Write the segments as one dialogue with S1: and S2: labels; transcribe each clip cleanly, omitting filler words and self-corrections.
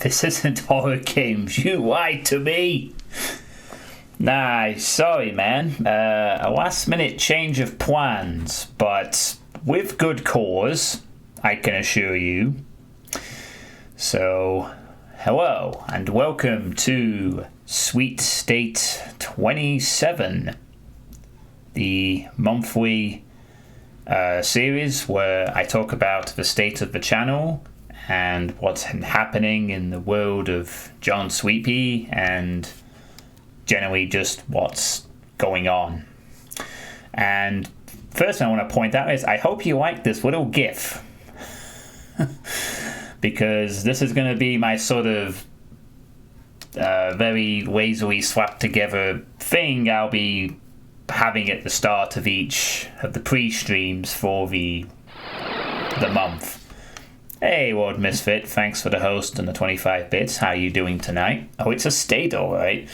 S1: This isn't horror games. You lied to me. Nah, sorry, man. A last-minute change of plans, but with good cause, I can assure you. So, hello, and welcome to Sweet State 27, the monthly series where I talk about the state of the channel and what's happening in the world of John Suitepee and generally just what's going on. And first thing I want to point out is I hope you like this little GIF because this is going to be my sort of very lazily slapped together thing I'll be having at the start of each of the pre-streams for the month. Hey, Lord Misfit, thanks for the host and the 25 bits. How are you doing tonight? Oh, it's a state, alright.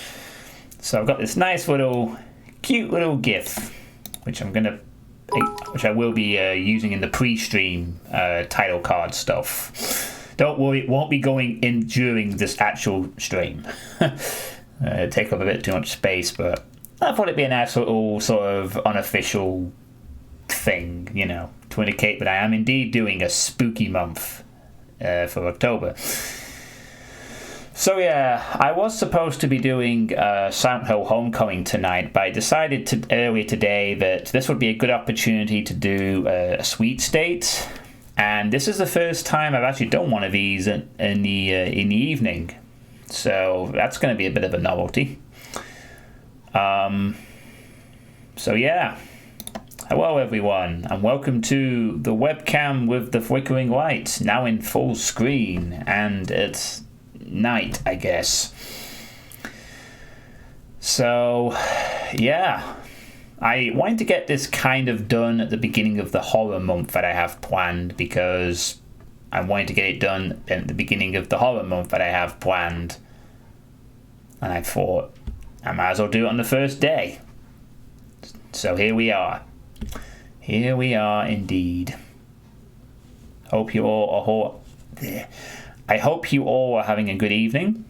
S1: So I've got this nice little, cute little GIF, which I will be using in the pre-stream title card stuff. Don't worry, it won't be going in during this actual stream. It'd take up a bit too much space, but I thought it'd be a nice little sort of unofficial thing, you know, to indicate that I am indeed doing a spooky month for October. So yeah, I was supposed to be doing Silent Hill Homecoming tonight, but I decided earlier today that this would be a good opportunity to do a Sweet State, and this is the first time I've actually done one of these in the evening, so that's going to be a bit of a novelty. So yeah, hello everyone, and welcome to the webcam with the flickering lights, now in full screen, and it's night, I guess. So yeah, I wanted to get this kind of done at the beginning of the horror month that I have planned, because I wanted to get it done at the beginning of the horror month that I have planned, and I thought I might as well do it on the first day. So here we are. Here we are indeed. Hope you all I hope you all are having a good evening.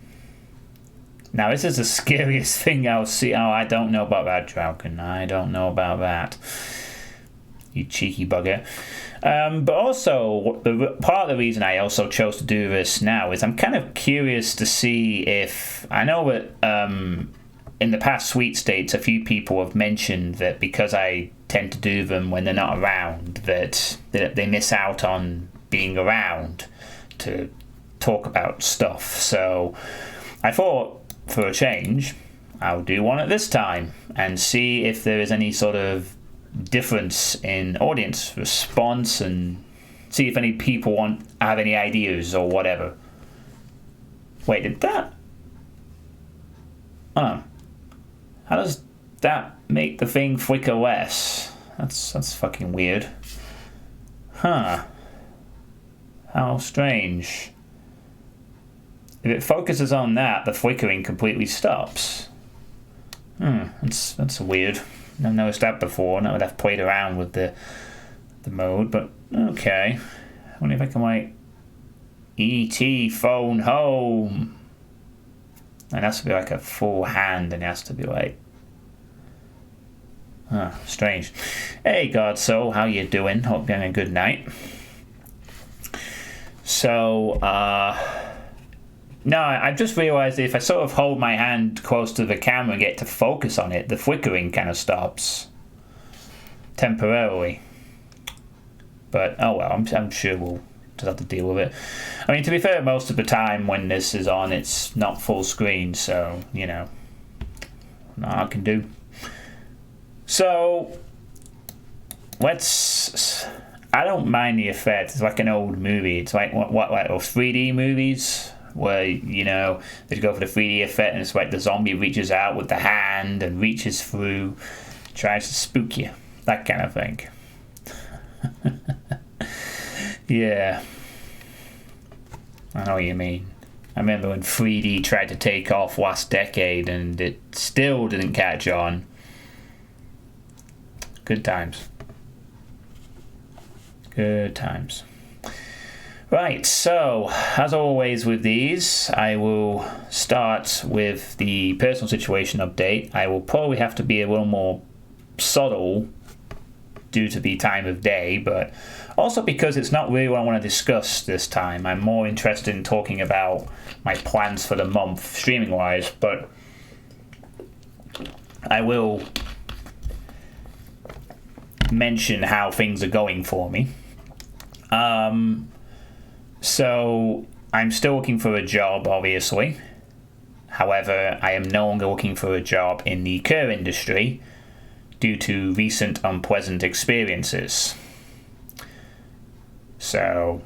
S1: Now this is the scariest thing I'll see. Oh, I don't know about that, Drauken. I don't know about that. You cheeky bugger. But also, part of the reason I also chose to do this now is I'm kind of curious to see if... I know that in the past Sweet States, a few people have mentioned that because I tend to do them when they're not around, that they miss out on being around to talk about stuff. So I thought, for a change, I'll do one at this time and see if there is any sort of difference in audience response and see if any people have any ideas or whatever. Wait, did that? Oh. How does that make the thing flicker less? That's fucking weird. Huh. How strange. If it focuses on that, the flickering completely stops. That's weird. I've never noticed that before. Not that I've played around with the mode, but okay. I wonder if I can like E.T. phone home. And it has to be like a full hand, and it has to be like... strange. Hey, Godsoul, how you doing? Hope you're having a good night. So, no, I've just realised that if I sort of hold my hand close to the camera and get to focus on it, the flickering kind of stops. Temporarily. But, oh well, I'm sure we'll just have to deal with it. I mean, to be fair, most of the time when this is on, it's not full screen, so, you know, not I can do. So, I don't mind the effect. It's like an old movie. It's like like those 3D movies where, you know, they go for the 3D effect and it's like the zombie reaches out with the hand and reaches through, tries to spook you. That kind of thing. Yeah. I know what you mean. I remember when 3D tried to take off last decade and it still didn't catch on. Good times. Good times. Right, so as always with these, I will start with the personal situation update. I will probably have to be a little more subtle due to the time of day, but also because it's not really what I want to discuss this time. I'm more interested in talking about my plans for the month, streaming-wise, but I will mention how things are going for me. So I'm still looking for a job, obviously. However, I am no longer looking for a job in the car industry due to recent unpleasant experiences. So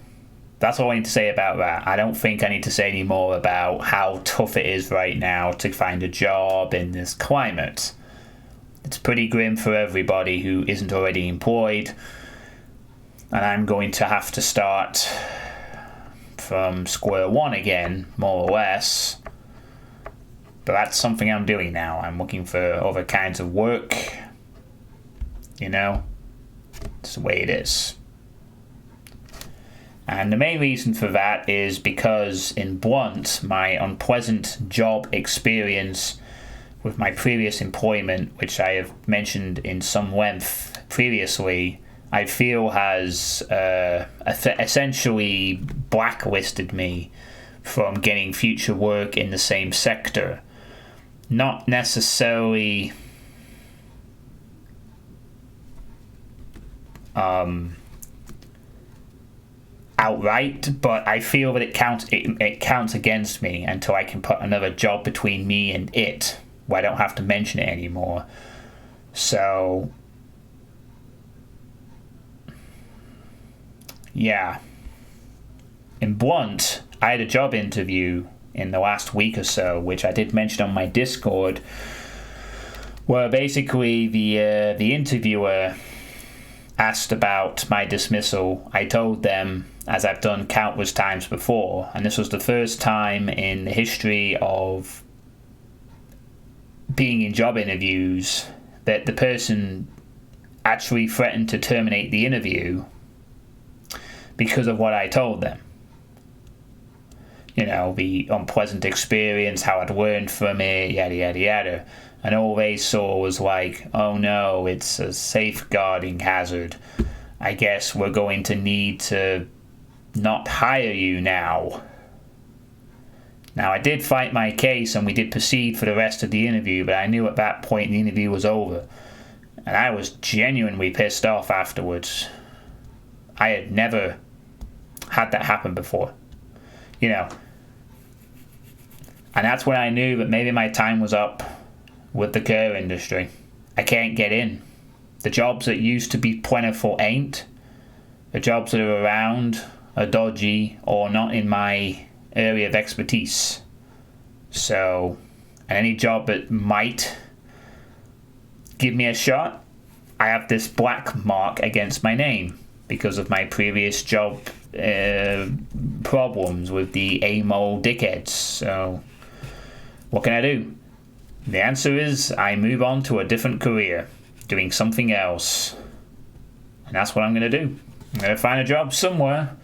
S1: that's all I need to say about that. I don't think I need to say any more about how tough it is right now to find a job in this climate. It's pretty grim for everybody who isn't already employed, and I'm going to have to start from square one again, more or less. But that's something I'm doing now. I'm looking for other kinds of work. You know, it's the way it is. And the main reason for that is because, in blunt, my unpleasant job experience with my previous employment, which I have mentioned in some length previously, I feel has essentially blacklisted me from getting future work in the same sector. Not necessarily outright, but I feel that it counts against me until I can put another job between me and it, where I don't have to mention it anymore. So yeah, in blunt, I had a job interview in the last week or so, which I did mention on my Discord, where basically the interviewer asked about my dismissal. I told them, as I've done countless times before, and this was the first time in the history of being in job interviews that the person actually threatened to terminate the interview because of what I told them. You know, the unpleasant experience, how I'd learned from it, yada yada yada. And all they saw was like, oh no, it's a safeguarding hazard. I guess we're going to need to not hire you now. Now, I did fight my case and we did proceed for the rest of the interview, but I knew at that point the interview was over. And I was genuinely pissed off afterwards. I had never had that happen before. You know. And that's when I knew that maybe my time was up with the car industry. I can't get in. The jobs that used to be plentiful ain't. The jobs that are around are dodgy or not in my area of expertise. So, and any job that might give me a shot, I have this black mark against my name because of my previous job problems with the amoral dickheads. So, what can I do? The answer is I move on to a different career, doing something else. And that's what I'm going to do. I'm going to find a job somewhere.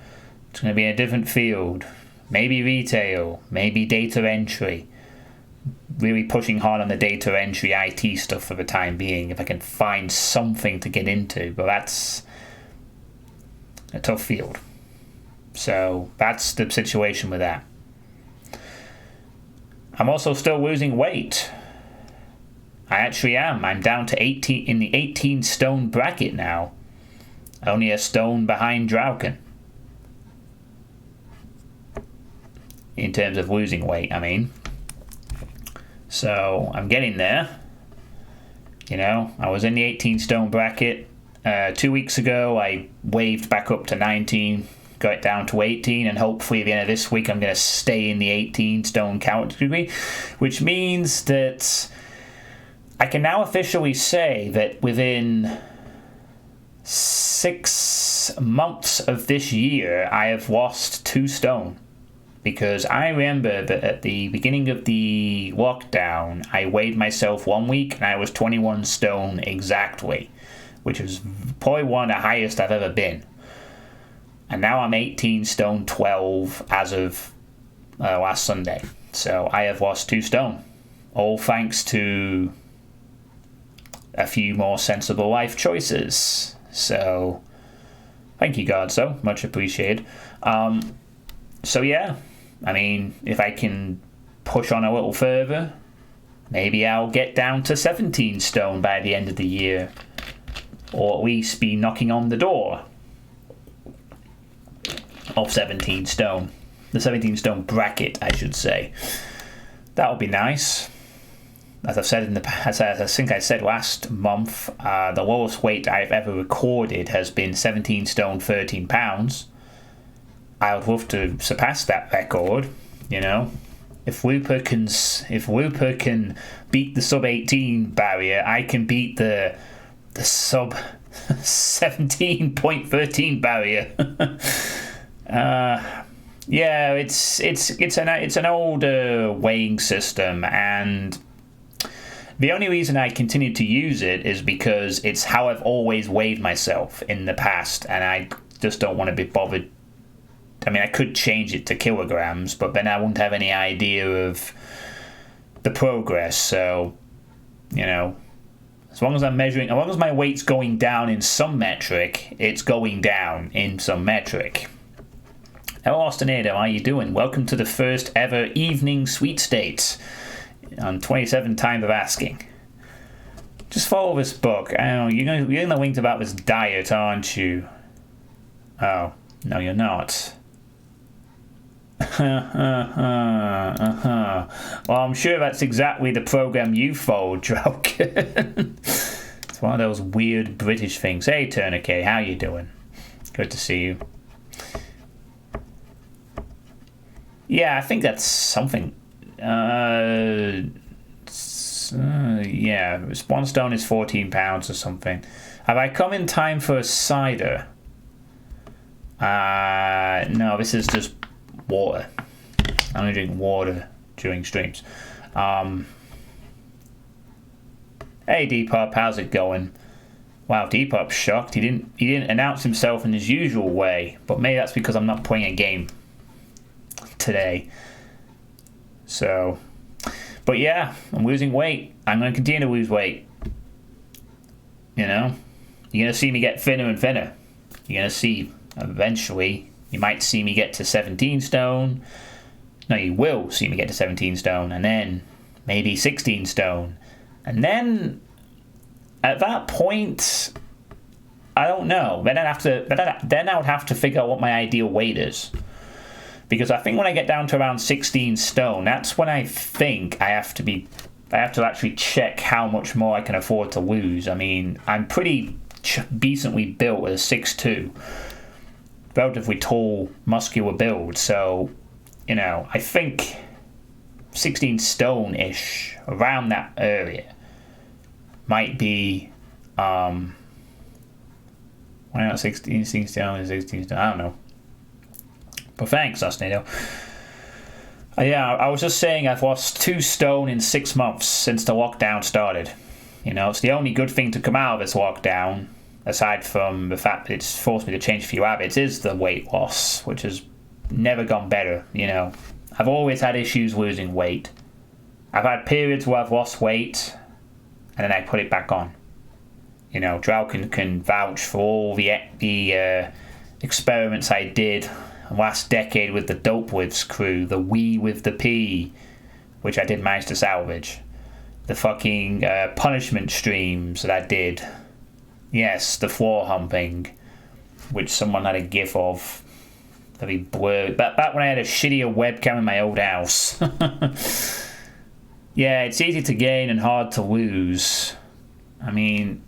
S1: It's going to be in a different field. Maybe retail, maybe data entry. Really pushing hard on the data entry IT stuff for the time being, if I can find something to get into. But that's a tough field. So that's the situation with that. I'm also still losing weight. I actually am. I'm down to 18 in the 18 stone bracket now. Only a stone behind Drauken. In terms of losing weight, I mean. So, I'm getting there. You know, I was in the 18 stone bracket. 2 weeks ago, I waved back up to 19, got it down to 18, and hopefully at the end of this week, I'm going to stay in the 18 stone category, which means that I can now officially say that within 6 months of this year, I have lost 2 stone. Because I remember that at the beginning of the lockdown, I weighed myself 1 week and I was 21 stone exactly, which was probably one of the highest I've ever been. And now I'm 18 stone 12 as of last Sunday. So I have lost 2 stone. All thanks to a few more sensible life choices. So thank you, God, so much appreciated. So yeah, I mean, if I can push on a little further, maybe I'll get down to 17 stone by the end of the year. Or at least be knocking on the door of 17 stone. The 17 stone bracket, I should say. That would be nice. As I've said in the past, as I think I said last month, the lowest weight I've ever recorded has been 17 stone 13 pounds. I would love to surpass that record, you know. If Whooper can beat the sub 18 barrier, I can beat the sub 17.13 barrier. Yeah, it's an older weighing system, and the only reason I continue to use it is because it's how I've always weighed myself in the past, and I just don't want to be bothered. I mean, I could change it to kilograms, but then I wouldn't have any idea of the progress. So, you know, as long as I'm measuring, as long as my weight's going down in some metric, it's going down in some metric. Hello, Austinado, how are you doing? Welcome to the first ever evening sweet states on 27 time of asking. Just follow this book. I don't know, you're going to link about this diet, aren't you? Oh, no, you're not. Well, I'm sure that's exactly the program you followed, Drake. It's one of those weird British things. Hey, Tourniquet, how you doing? Good to see you. Yeah, I think that's something. Yeah, one stone is 14 pounds or something. Have I come in time for a cider? No, this is just water. I only drink water during streams. Hey Depop, how's it going? Wow, Depop's shocked. He didn't announce himself in his usual way, but maybe that's because I'm not playing a game today. So, but yeah, I'm losing weight. I'm going to continue to lose weight. You know, you're going to see me get thinner and thinner. You're going to see eventually. You might see me get to 17 stone. No, you will see me get to 17 stone, and then maybe 16 stone. And then, at that point, I don't know. Then I would have to figure out what my ideal weight is. Because I think when I get down to around 16 stone, that's when I think I have to actually check how much more I can afford to lose. I mean, I'm pretty decently built with a 6'2", relatively tall, muscular build. So, you know, I think 16 stone-ish, around that area, might be, why not 16 stone and 16 stone? I don't know. But thanks, Austinado. Yeah, I was just saying I've lost 2 stone in 6 months since the lockdown started. You know, it's the only good thing to come out of this lockdown, aside from the fact that it's forced me to change a few habits, is the weight loss, which has never gone better, you know. I've always had issues losing weight. I've had periods where I've lost weight, and then I put it back on. You know, Drow can vouch for all the experiments I did last decade with the Dope Withs crew, the We with the P, which I did manage to salvage. The fucking punishment streams that I did. Yes, the floor humping, which someone had a gif of. Very blurred. Back when I had a shittier webcam in my old house. Yeah, it's easy to gain and hard to lose. I mean,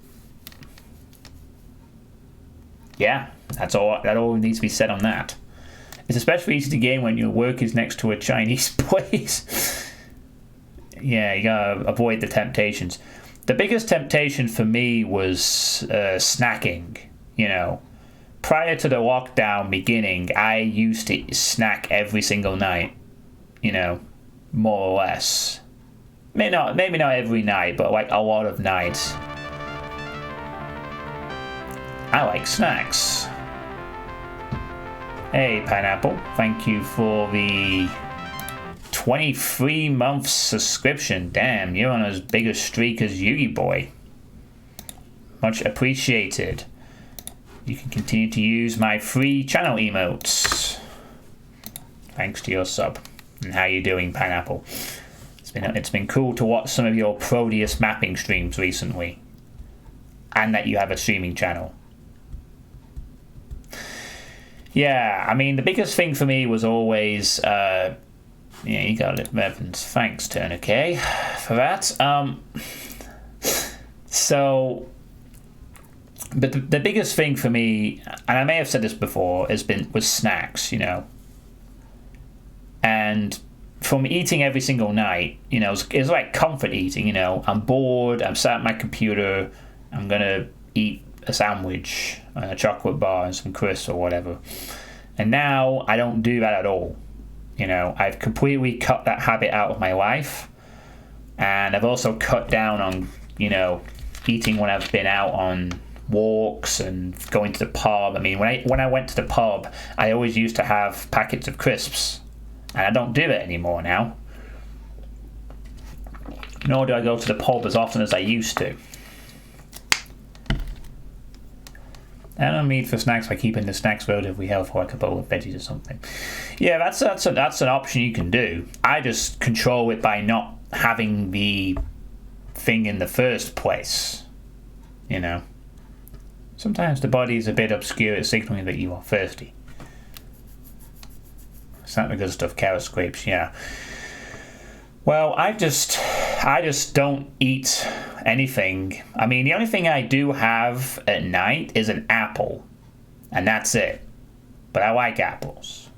S1: yeah, that all needs to be said on that. It's especially easy to gain when your work is next to a Chinese place. Yeah, you gotta avoid the temptations. The biggest temptation for me was snacking, you know. Prior to the lockdown beginning, I used to snack every single night, you know, more or less. Maybe not every night, but like a lot of nights. I like snacks. Hey, Pineapple. Thank you for the 23-month subscription. Damn, you're on as big a streak as Yugi Boy. Much appreciated. You can continue to use my free channel emotes. Thanks to your sub. And how you doing, Pineapple? It's been cool to watch some of your Proteus mapping streams recently. And that you have a streaming channel. Yeah, I mean, the biggest thing for me was always, yeah, you got it, Evans. Thanks, Turner K, for that. But the biggest thing for me, and I may have said this before, was snacks, you know. And from eating every single night, you know, it's like comfort eating, you know. I'm bored, I'm sat at my computer, I'm gonna eat a sandwich and a chocolate bar and some crisps or whatever. And now I don't do that at all. You know, I've completely cut that habit out of my life. And I've also cut down on, you know, eating when I've been out on walks and going to the pub. I mean, when I went to the pub, I always used to have packets of crisps. And I don't do it anymore now. Nor do I go to the pub as often as I used to. I don't need for snacks by keeping the snacks relatively healthy, like a bowl of veggies or something. Yeah, that's an option you can do. I just control it by not having the thing in the first place. You know, sometimes the body is a bit obscure at signaling that you are thirsty. It's not the good stuff. Carrot scrapes, yeah. Well, I just don't eat anything. I mean, the only thing I do have at night is an apple, and that's it. But I like apples.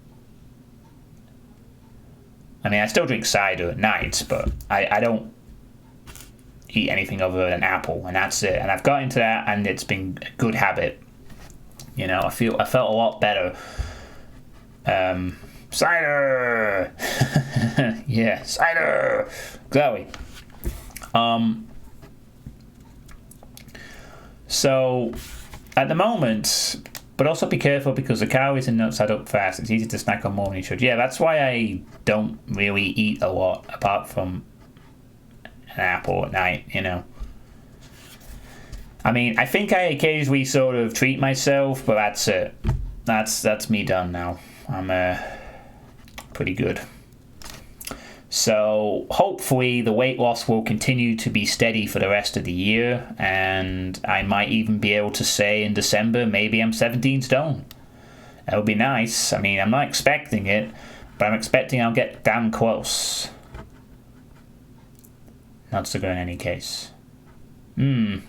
S1: I mean, I still drink cider at night, but I don't eat anything other than apple, and that's it. And I've got into that, and it's been a good habit. You know, I felt a lot better. Cider! Yeah, cider! Chloe. So, at the moment, but also be careful because the calories and nuts add up fast. It's easy to snack on more than you should. Yeah, that's why I don't really eat a lot apart from an apple at night, you know. I mean, I think I occasionally sort of treat myself, but that's it. That's me done now. I'm pretty good. So hopefully the weight loss will continue to be steady for the rest of the year, and I might even be able to say in December maybe I'm 17 stone. That would be nice. I mean, I'm not expecting it, but I'm expecting I'll get damn close. Nuts are good in any case. Not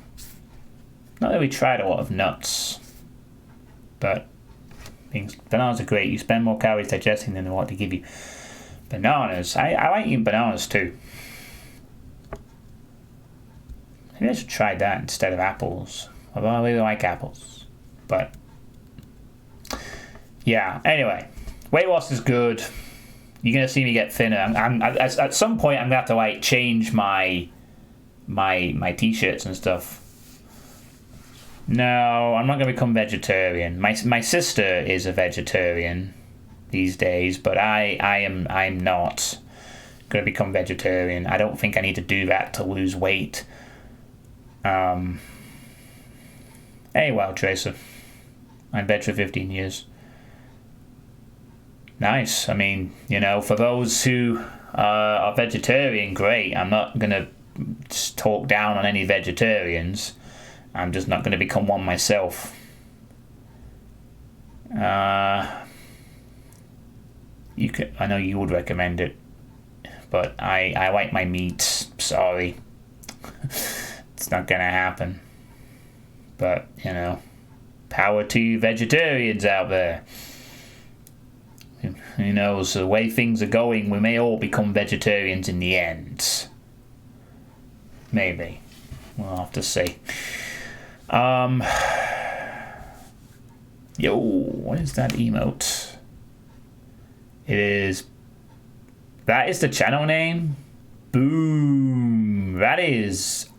S1: that we tried a lot of nuts, but bananas are great. You spend more calories digesting them than what they give you. Bananas. I like eating bananas too. Maybe I should try that instead of apples. Although I really like apples. But yeah, anyway. Weight loss is good. You're going to see me get thinner. At some point I'm going to have to like change my t-shirts and stuff. No, I'm not going to become vegetarian. My sister is a vegetarian these days, but I'm not going to become vegetarian. I don't think I need to do that to lose weight. Hey, Wild Tracer. I'm veg for 15 years. Nice. I mean, you know, for those who are vegetarian, great. I'm not going to talk down on any vegetarians. I'm just not going to become one myself. I know you would recommend it, but I like my meat. Sorry. It's not going to happen. But, you know, power to you vegetarians out there. Who knows, the way things are going, we may all become vegetarians in the end. Maybe. We'll have to see. Yo, what is that emote? That is the channel name? Boom. That is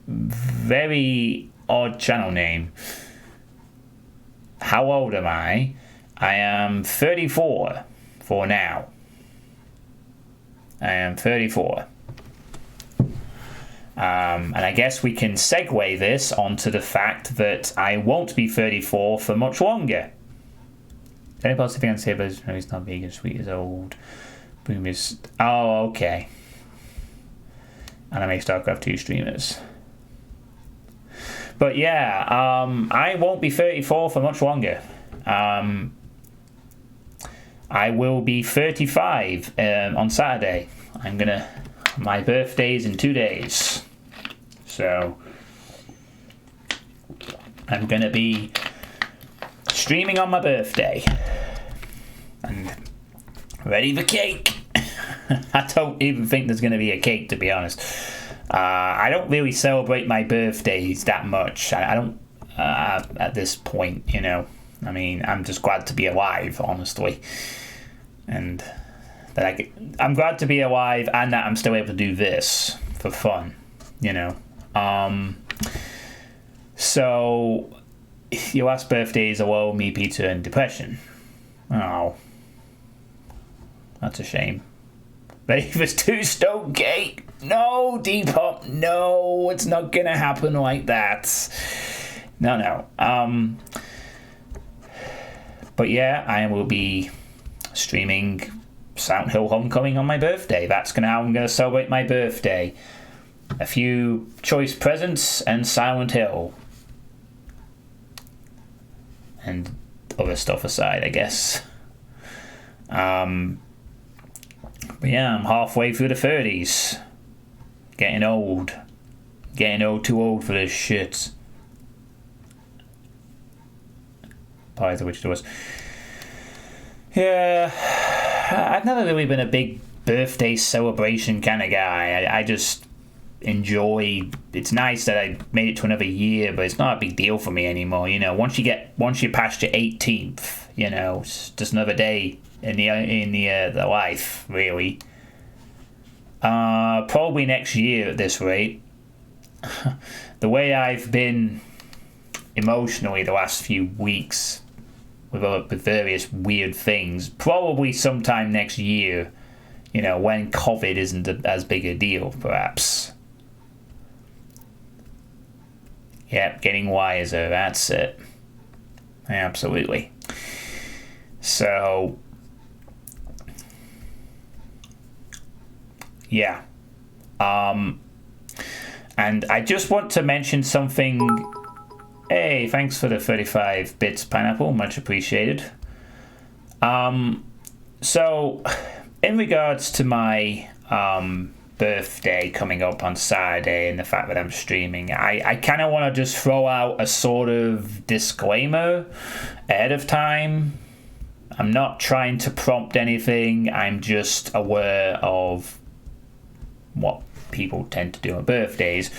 S1: very odd channel name. How old am I? I am 34 for now. I am 34. And I guess we can segue this onto the fact that I won't be 34 for much longer. Any positive thing I can say about no, he's not big and sweet as old. Boom is. Oh, okay. Anime StarCraft 2 streamers. But yeah, I won't be 34 for much longer. I will be 35 on Saturday. My birthday's in 2 days. So I'm gonna be streaming on my birthday. And ready for cake. I don't even think there's gonna be a cake, to be honest. I don't really celebrate my birthdays that much. I don't at this point, you know. I mean, I'm just glad to be alive, honestly. And that I'm glad to be alive and that I'm still able to do this for fun, you know. So, your last birthdays are all me, Peter, and depression. Oh. That's a shame. Davis 2 stone cake. No, Depop. No, it's not gonna happen like that. No. But yeah, I will be streaming Silent Hill Homecoming on my birthday. That's how I'm gonna celebrate my birthday. A few choice presents and Silent Hill. And other stuff aside, I guess. But yeah, I'm halfway through the 30s. Getting old. Too old for this shit. Apologize, which it was. Yeah, I've never really been a big birthday celebration kind of guy. I just enjoy. It's nice that I made it to another year, but it's not a big deal for me anymore. You know, once you past your 18th, you know, it's just another day in the life, really. Probably next year at this rate. The way I've been emotionally the last few weeks with various weird things, probably sometime next year, you know, when COVID isn't as big a deal, perhaps. Yep, getting wiser, that's it. Absolutely. So, yeah. And I just want to mention something. Hey, thanks for the 35 bits, Pineapple. Much appreciated. So, in regards to my birthday coming up on Saturday and the fact that I'm streaming, I kind of want to just throw out a sort of disclaimer ahead of time. I'm not trying to prompt anything. I'm just aware of what people tend to do on birthdays.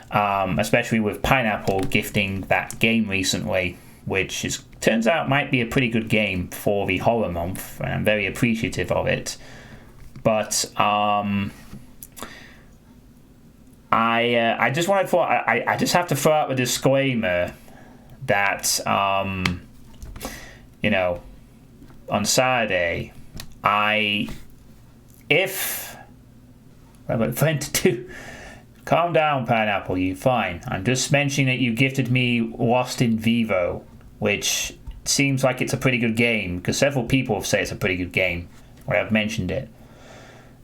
S1: Especially with Pineapple gifting that game recently, which turns out might be a pretty good game for the horror month, and I'm very appreciative of it. But I just have to throw out a disclaimer that you know, on Saturday, calm down, Pineapple, you fine. I'm just mentioning that you gifted me Lost in Vivo, which seems like it's a pretty good game, because several people have said it's a pretty good game when I've mentioned it.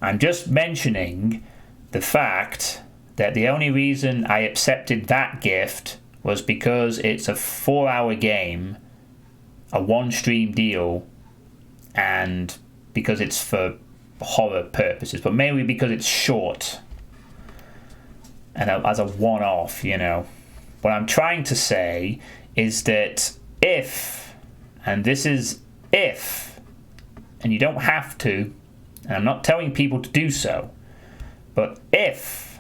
S1: I'm just mentioning the fact that the only reason I accepted that gift was because it's a 4-hour game, a one-stream deal, and because it's for horror purposes, but mainly because it's short. And as a one-off, you know. What I'm trying to say is that if, and this is if, and you don't have to, and I'm not telling people to do so, but if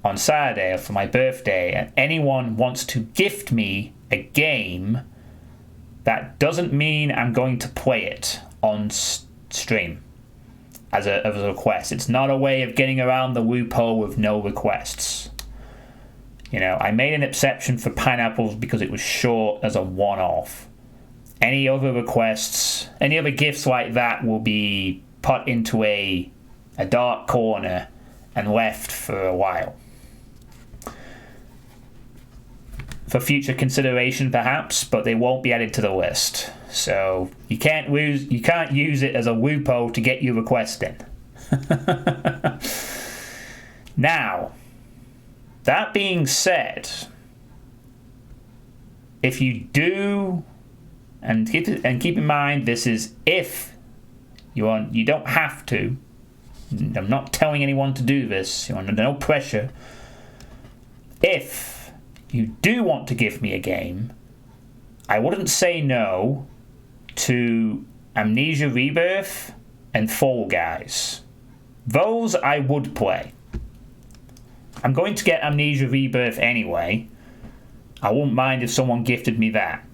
S1: on Saturday for my birthday and anyone wants to gift me a game, that doesn't mean I'm going to play it on stream. As a request. It's not a way of getting around the loophole with no requests. You know, I made an exception for Pineapples because it was short as a one-off. Any other requests, any other gifts like that will be put into a dark corner and left for a while. For future consideration, perhaps, but they won't be added to the list. So you can't use it as a loophole to get your request in. Now, that being said, if you do, and keep in mind, this is if you don't have to. I'm not telling anyone to do this. You're under no pressure. If you do want to give me a game, I wouldn't say no to Amnesia Rebirth and Fall Guys. Those I would play. I'm going to get Amnesia Rebirth anyway. I wouldn't mind if someone gifted me that.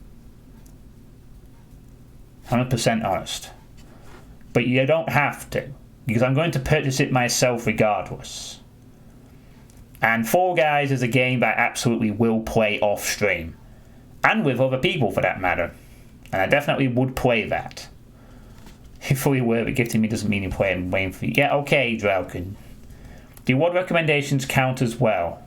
S1: 100% honest. But you don't have to, because I'm going to purchase it myself regardless. And Fall Guys is a game that I absolutely will play off stream. And with other people for that matter. And I definitely would play that. If fully aware that gifting me doesn't mean you play and waiting for you. Yeah, okay, Drauken. Do WOD recommendations count as well?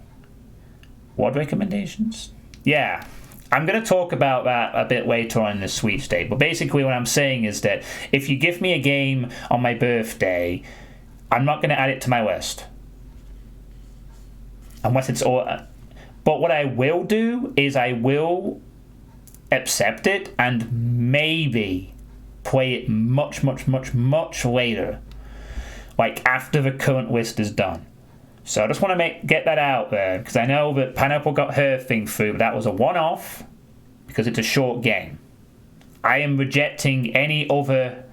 S1: WOD recommendations? Yeah. I'm going to talk about that a bit later on in the sweepstake. But basically what I'm saying is that if you give me a game on my birthday, I'm not going to add it to my list. Unless it's all... But what I will do is I will accept it and maybe play it much, much, much, much later. Like after the current list is done. So I just want to get that out there, because I know that Pineapple got her thing through, but that was a one-off because it's a short game. I am rejecting any other...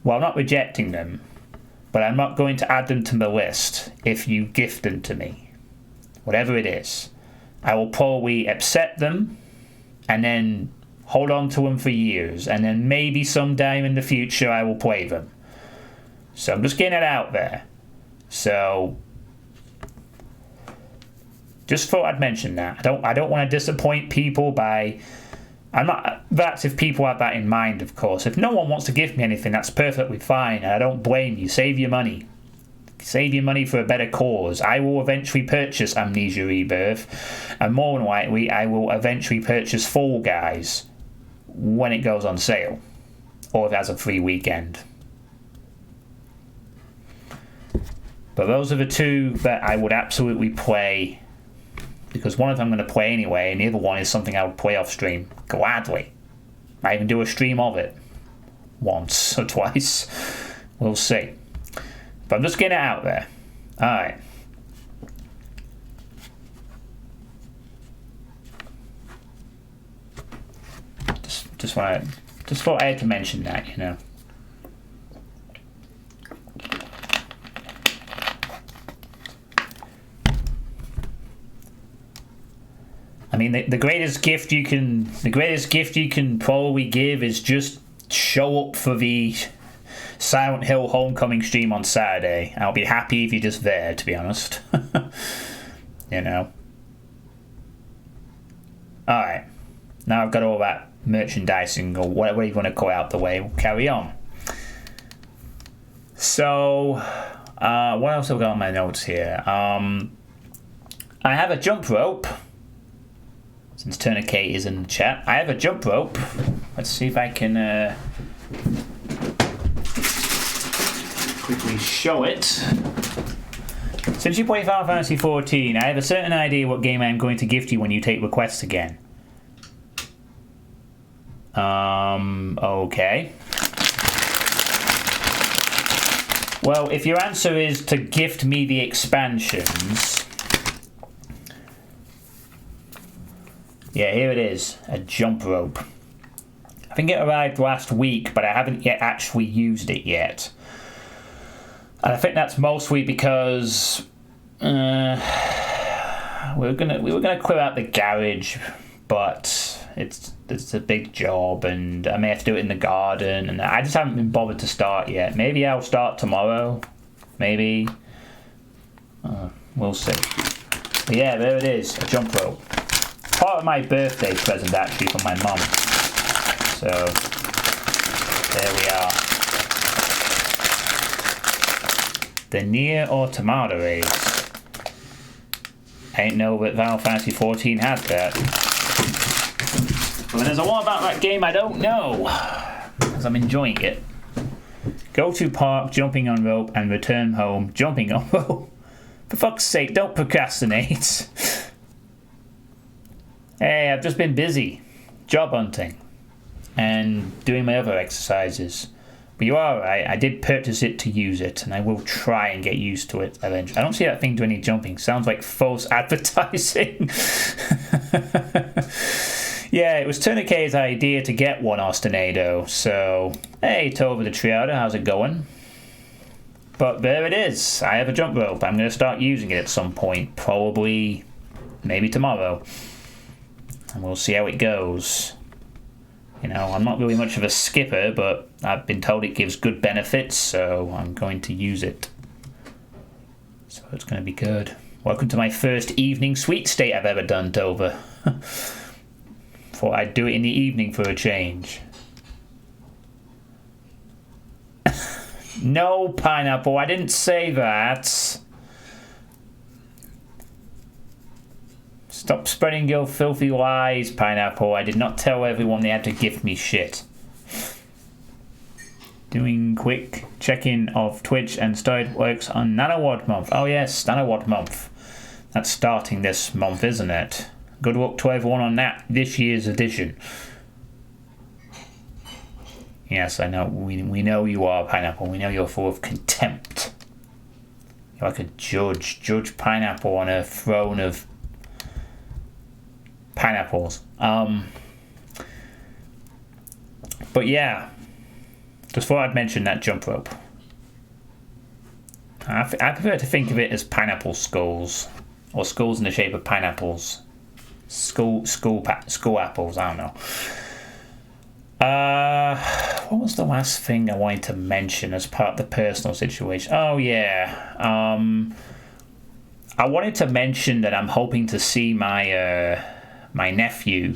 S1: Well, I'm not rejecting them, but I'm not going to add them to the list if you gift them to me. Whatever it is. I will probably accept them and then hold on to them for years, and then maybe sometime in the future I will play them. So I'm just getting it out there. So just thought I'd mention that. I don't want to disappoint people by... That's if people have that in mind, of course. If no one wants to give me anything, that's perfectly fine, and I don't blame you. Save your money. Save your money for a better cause. I will eventually purchase Amnesia Rebirth, and more than likely I will eventually purchase Fall Guys when it goes on sale, or if it has a free weekend. But those are the two that I would absolutely play, because one of them I'm going to play anyway, and the other one is something I would play off stream gladly. I even do a stream of it once or twice. We'll see. But I'm just getting it out there. Alright. Just thought I had to mention that, you know. I mean, the greatest gift you can probably give is just show up for the Silent Hill Homecoming stream on Saturday. I'll be happy if you're just there, to be honest. You know. Alright. Now I've got all that merchandising, or whatever you want to call it, out the way. We'll carry on. So, what else have I got on my notes here? I have a jump rope. Since Tourniquet is in the chat, I have a jump rope. Let's see if I can quickly show it. Since you play Final Fantasy XIV, I have a certain idea what game I'm going to gift you when you take requests again. Okay. Well, if your answer is to gift me the expansions... Yeah, here it is, a jump rope. I think it arrived last week, but I haven't yet actually used it yet. And I think that's mostly because we were gonna clear out the garage, but it's a big job, and I may have to do it in the garden, and I just haven't been bothered to start yet. Maybe I'll start tomorrow. Maybe. We'll see. But yeah, there it is, a jump rope. Part of my birthday present, actually, from my mum. So there we are. The Nier Automata race. I didn't know that Final Fantasy XIV had that. But there's a lot about that game I don't know, because I'm enjoying it. Go to park, jumping on rope, and return home, jumping on rope. For fuck's sake, don't procrastinate. Hey, I've just been busy job hunting and doing my other exercises. But you're alright, I did purchase it to use it, and I will try and get used to it eventually. I don't see that thing do any jumping. Sounds like false advertising. Yeah, it was Tourniquet's idea to get one Ostinado, so hey, Tova the Triada, how's it going? But there it is. I have a jump rope. I'm going to start using it at some point, probably maybe tomorrow. And we'll see how it goes. You know, I'm not really much of a skipper, but I've been told it gives good benefits, so I'm going to use it. So it's going to be good. Welcome to my first evening sweet state I've ever done, Tova. Thought I'd do it in the evening for a change. No, Pineapple, I didn't say that. Stop spreading your filthy lies, Pineapple. I did not tell everyone they had to gift me shit. Doing quick check-in of Twitch and started works on Nanowad Month. Oh yes, Nanowad Month. That's starting this month, isn't it? Good luck to everyone on that this year's edition. Yes, I know. We know you are, Pineapple. We know you're full of contempt. You're like a judge. Judge Pineapple on a throne of pineapples. But yeah, just thought I'd mention that jump rope. I prefer to think of it as pineapple skulls, or skulls in the shape of pineapples. School apples. I don't know. What was the last thing I wanted to mention as part of the personal situation? Oh yeah. I wanted to mention that I'm hoping to see my my nephew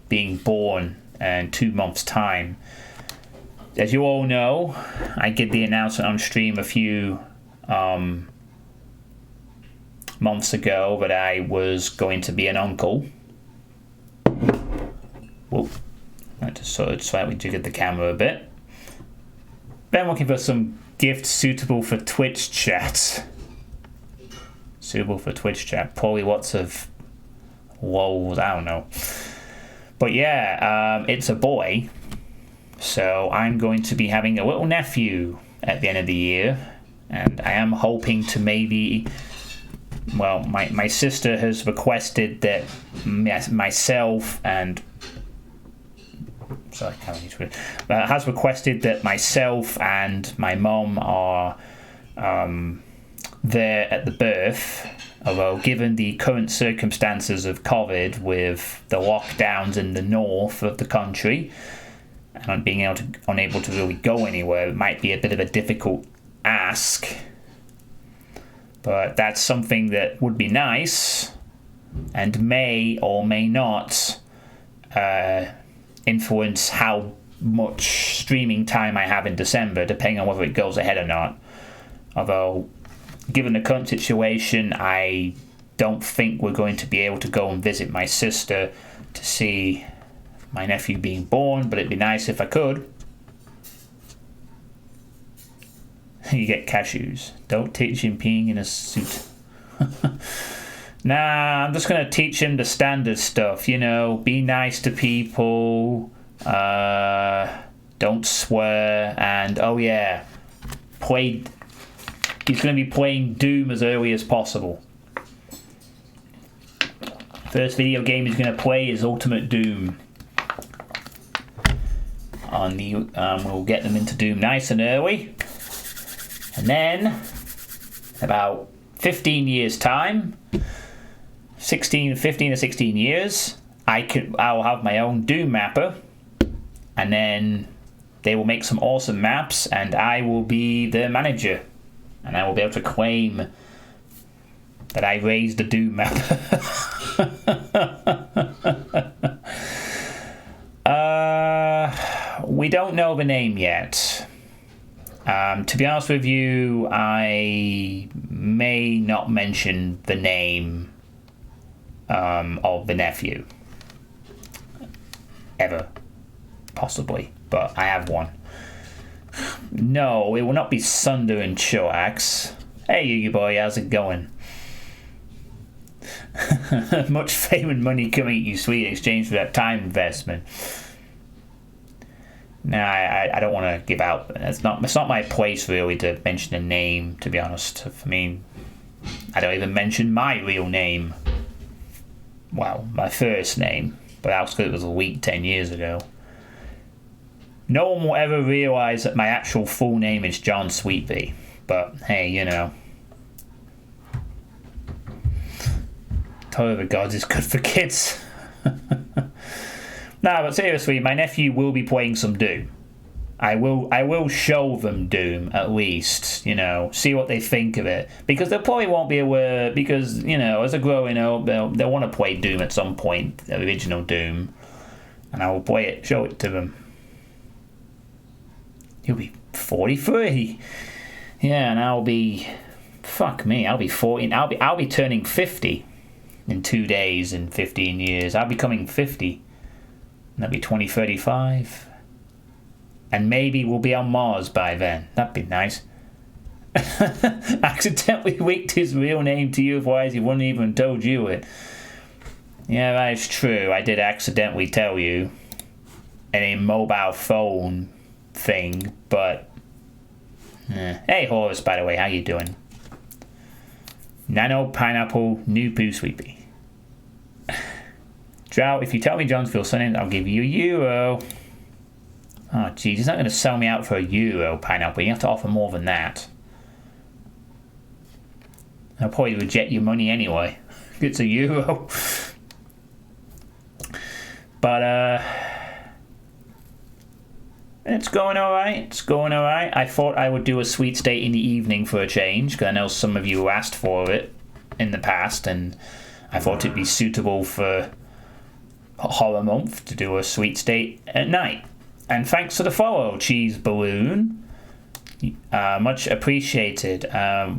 S1: being born in 2 months' time. As you all know, I did the announcement on stream a few months ago that I was going to be an uncle. Whoa. I just sort of slightly jiggered the camera a bit. Been looking for some gifts suitable for Twitch chat. Suitable for Twitch chat. Probably lots of lols, I don't know. But yeah, it's a boy. So I'm going to be having a little nephew at the end of the year. And I am hoping to maybe... Well, my sister has requested that myself and... Sorry, I can't read it. Has requested that myself and my mum are there at the birth. Although, given the current circumstances of COVID with the lockdowns in the north of the country and being unable to really go anywhere, it might be a bit of a difficult ask. But that's something that would be nice and may or may not influence how much streaming time I have in December, depending on whether it goes ahead or not. Although, given the current situation, I don't think we're going to be able to go and visit my sister to see my nephew being born, but it'd be nice if I could. You get cashews. Don't teach him peeing in a suit. Nah, I'm just going to teach him the standard stuff, you know, be nice to people, don't swear, and oh yeah, he's going to be playing Doom as early as possible. First video game he's going to play is Ultimate Doom. We'll get them into Doom nice and early. And then, about 15 years' time, 15 or 16 years, I'll have my own Doom mapper, and then they will make some awesome maps, and I will be the manager, and I will be able to claim that I raised a Doom mapper. we don't know the name yet. To be honest with you, I may not mention the name of the nephew. Ever. Possibly. But I have one. No, it will not be Sunder and Choax. Hey, you boy, how's it going? Much fame and money coming at you, sweet, in exchange for that time investment. Nah, I don't want to give out. It's not my place really to mention a name. To be honest, I mean, I don't even mention my real name. Well, my first name, but that was because it was a week 10 years ago. No one will ever realise that my actual full name is John Suitepee. But hey, you know. Toy of the Gods is good for kids. No, but seriously, my nephew will be playing some Doom. I will show them Doom, at least, you know, see what they think of it. Because they probably won't be aware, because, you know, as they're growing up, they'll want to play Doom at some point, the original Doom. And I will play it, show it to them. He'll be 43. Yeah, and I'll be... Fuck me, I'll be 14. I'll be turning 50 in 2 days in 15 years. I'll be coming 50. And that'll be 2035. And maybe we'll be on Mars by then. That'd be nice. Accidentally leaked his real name to you, otherwise he wouldn't even told you it. Yeah, that is true. I did accidentally tell you. In a mobile phone thing, but... Hey, Horus, by the way, how you doing? Nano Pineapple New Poo Sweepy. Drow, if you tell me Johnsville's surname, I'll give you €1. Oh, jeez, he's not going to sell me out for €1, Pineapple. You have to offer more than that. I'll probably reject your money anyway. It's €1. But, it's going alright. It's going alright. I thought I would do a sweet state in the evening for a change, because I know some of you asked for it in the past, and I thought it'd be suitable for Horror Month to do a sweet state at night. And thanks for the follow, Cheese Balloon. Much appreciated.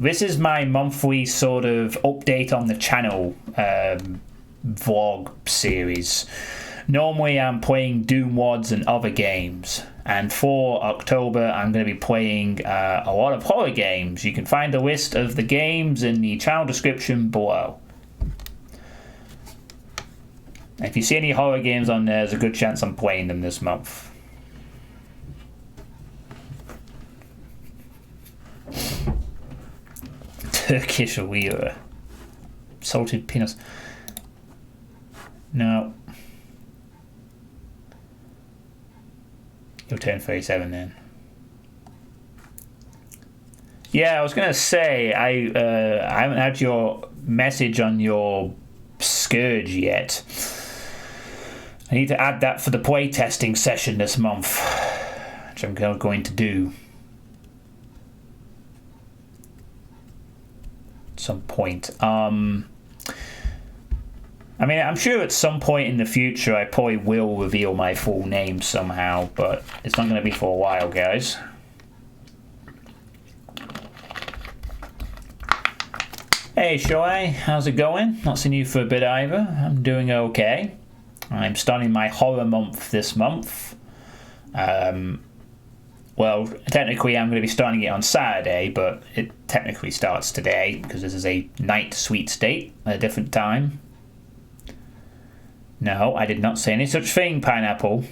S1: This is my monthly sort of update on the channel vlog series. Normally I'm playing Doom Wads and other games, and for October I'm going to be playing a lot of horror games. You can find a list of the games in the channel description below. If you see any horror games on there, there's a good chance I'm playing them this month. Turkish Weir. Salted peanuts. No. You'll turn 37 then. Yeah, I was going to say, I haven't had your message on your Scourge yet. I need to add that for the playtesting session this month, which I'm going to do. At some point. I mean, I'm sure at some point in the future I probably will reveal my full name somehow, but it's not going to be for a while, guys. Hey, Shoei, how's it going? Not seen you for a bit either. I'm doing okay. I'm starting my horror month this month. Well, technically I'm going to be starting it on Saturday, but it technically starts today because this is a night sweet state at a different time. No, I did not say any such thing, Pineapple.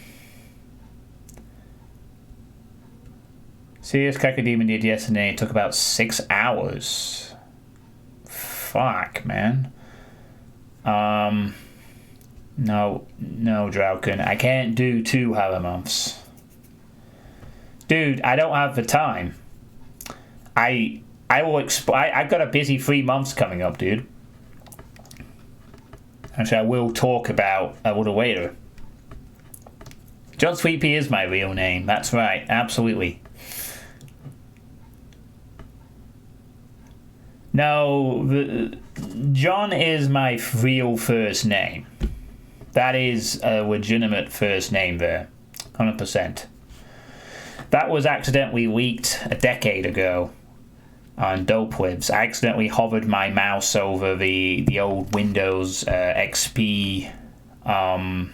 S1: Serious Cacodemon did yesterday. It took about 6 hours. Fuck, man. No, Drauken. I can't do 2 horror months. Dude, I don't have the time. I've got a busy 3 months coming up, dude. Actually, I will talk about a little later. John Suitepee is my real name. That's right. Absolutely. No, John is my real first name. That is a legitimate first name there. 100%. That was accidentally leaked a decade ago on Dopewebs. I accidentally hovered my mouse over the old Windows XP, like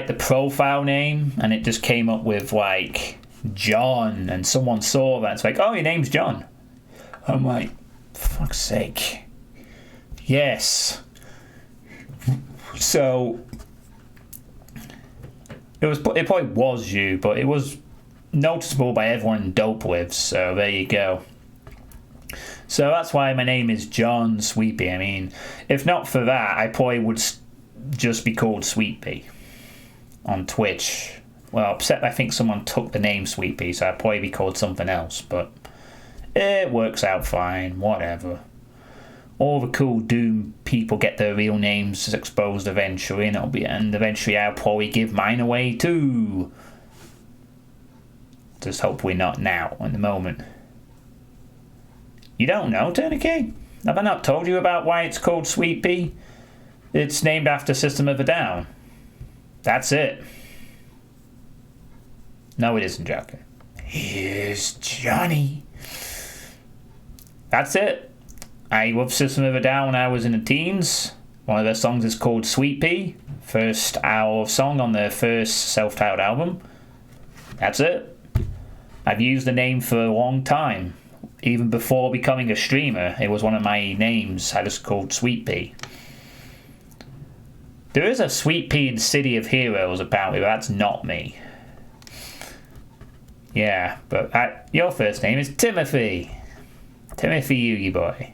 S1: the profile name, and it just came up with like John, and someone saw that. It's like, oh, your name's John. I'm like, for fuck's sake. Yes. So it probably was you, but it was noticeable by everyone in Dopewebs, so there you go. So that's why my name is John Suitepee. I mean, if not for that, I probably would just be called Suitepee on Twitch. Well, except I think someone took the name Suitepee, so I'd probably be called something else, but it works out fine, whatever. All the cool Doom people get their real names exposed eventually, and eventually I'll probably give mine away too. Just hopefully not now, at the moment. You don't know, Tourniquet? Have I not told you about why it's called Suitepee? It's named after System of a Down. That's it. No, it isn't, Joker. Here's Johnny. That's it. I loved System of a Down when I was in the teens. One of their songs is called Suitepee. First hour song on their first self-titled album. That's it. I've used the name for a long time. Even before becoming a streamer, it was one of my names. I just called Suitepee. There is a Suitepee in City of Heroes, apparently, but that's not me. Yeah, but your first name is Timothy. Timothy Yugi Boy.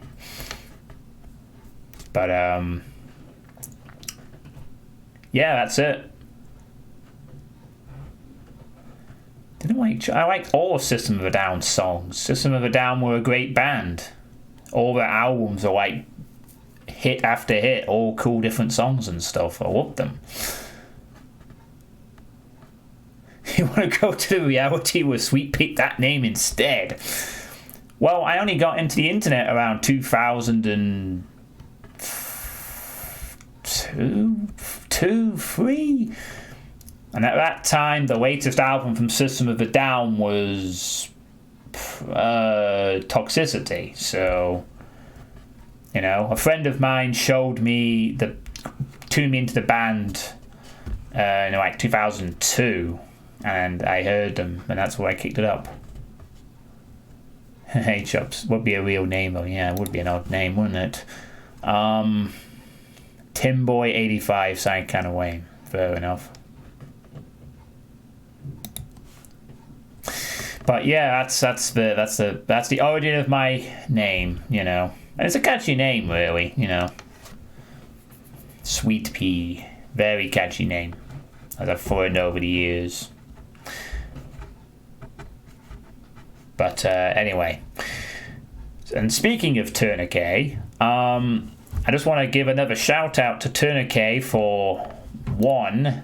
S1: But, yeah, that's it. I liked all of System of a Down songs. System of a Down were a great band. All their albums are like hit after hit, all cool different songs and stuff. I loved them. You want to go to the reality with Suitepee, that name instead? Well, I only got into the internet around 2002, 3. And at that time, the latest album from System of a Down was Toxicity. So, a friend of mine tuned me into the band in like 2002, and I heard them, and that's where I kicked it up. Hey Chops would be a real name though. Yeah, it would be an odd name, wouldn't it? Timboy85 sound kind of way. Fair enough. But yeah, that's the origin of my name, and it's a catchy name, really, Suitepee, very catchy name, as I've learned over the years. But anyway, and speaking of Tourniquet, I just want to give another shout out to Tourniquet for one,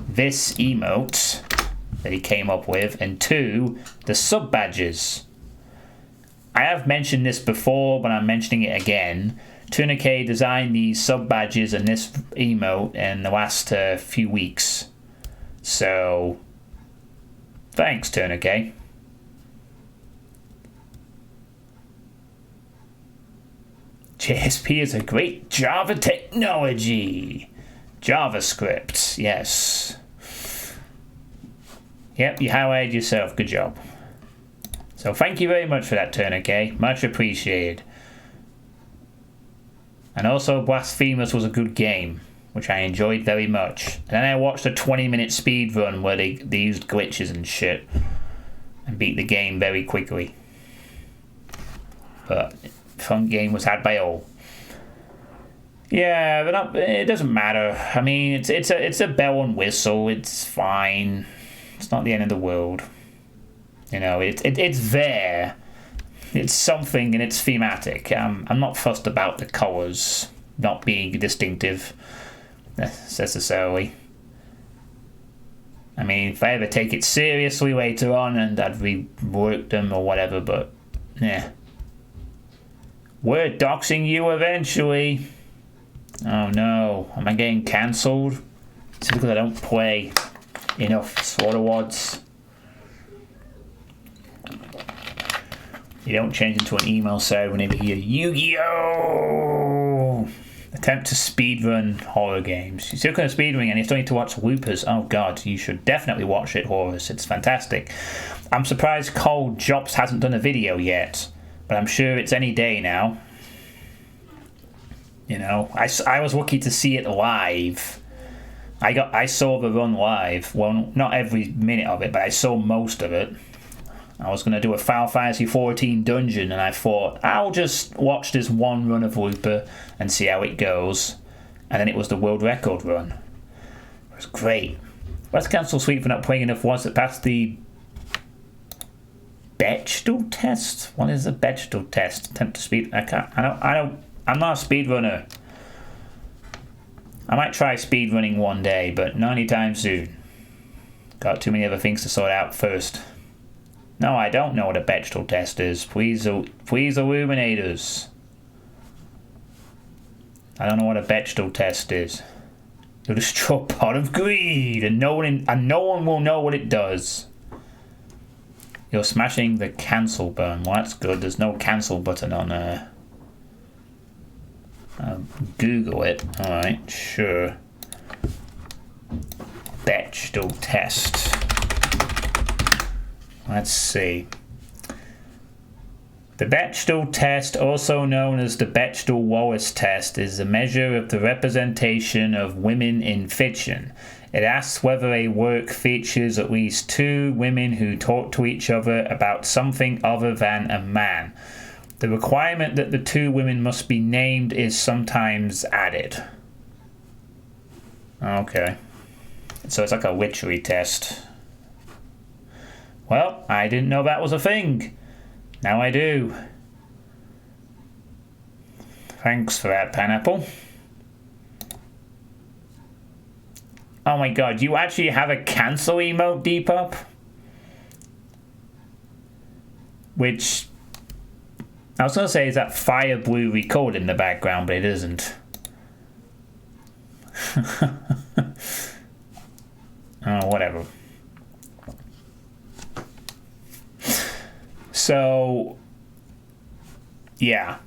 S1: this emote that he came up with, and two, the sub badges. I have mentioned this before, but I'm mentioning it again. Tourniquet designed these sub badges and this emote in the last few weeks. So, thanks, Tourniquet. JSP is a great Java technology. JavaScript, yes. Yep, you highlighted yourself. Good job. So thank you very much for that, Tourniquet. Much appreciated. And also, Blasphemous was a good game, which I enjoyed very much. And then I watched a 20-minute speed run where they used glitches and shit and beat the game very quickly. But fun game was had by all. Yeah, but it doesn't matter. I mean, it's a bell and whistle. It's fine. It's not the end of the world. It's there. It's something and it's thematic. I'm not fussed about the colours not being distinctive necessarily. I mean, if I ever take it seriously later on and I'd rework them or whatever, but yeah. We're doxing you eventually. Oh no, am I getting cancelled? It's because I don't play. Enough SWOT awards. You don't change into an email server whenever you hear Yu-Gi-Oh! Attempt to speedrun horror games. You're still going to speedrun and you still need to watch Whoopers. Oh god, you should definitely watch it, Horus. It's fantastic. I'm surprised Cole Jops hasn't done a video yet, but I'm sure it's any day now. You know, I was lucky to see it live. I saw the run live. Well, not every minute of it, but I saw most of it. I was going to do a Final Fantasy 14 dungeon, and I thought, I'll just watch this one run of Whooper and see how it goes. And then it was the world record run. It was great. Let's cancel Sweet for not playing enough ones that passed the Bachelor test. What is a Bachelor test? Attempt to speed. I'm not a speedrunner. I might try speedrunning one day, but not anytime soon. Got too many other things to sort out first. No, I don't know what a Bachelor test is. Please illuminate us. I don't know what a Bachelor test is. You'll destroy a pot of greed, and no one will know what it does. You're smashing the cancel button. Well, that's good. There's no cancel button on there. Google it. Alright, sure. Bachelor test. Let's see. The Bechdel test, also known as the Bechdel-Wallis test, is a measure of the representation of women in fiction. It asks whether a work features at least two women who talk to each other about something other than a man. The requirement that the two women must be named is sometimes added. Okay. So it's like a witchery test. Well, I didn't know that was a thing. Now I do. Thanks for that, Pineapple. Oh my god, you actually have a cancel emote, Depop? Which, I was going to say, is that Fire Blue record in the background, but it isn't. Oh, whatever. So, yeah.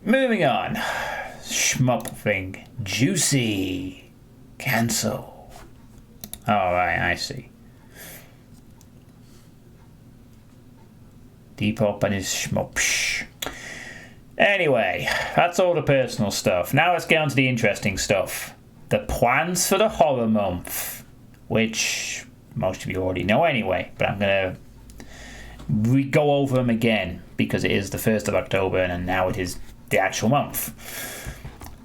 S1: Moving on. Shmup thing. Juicy. Cancel. Alright, I see. Depop and his shmup. Anyway, that's all the personal stuff. Now let's get on to the interesting stuff. The plans for the horror month. Which most of you already know anyway, but I'm going to go over them again because it is the 1st of October and now it is the actual month.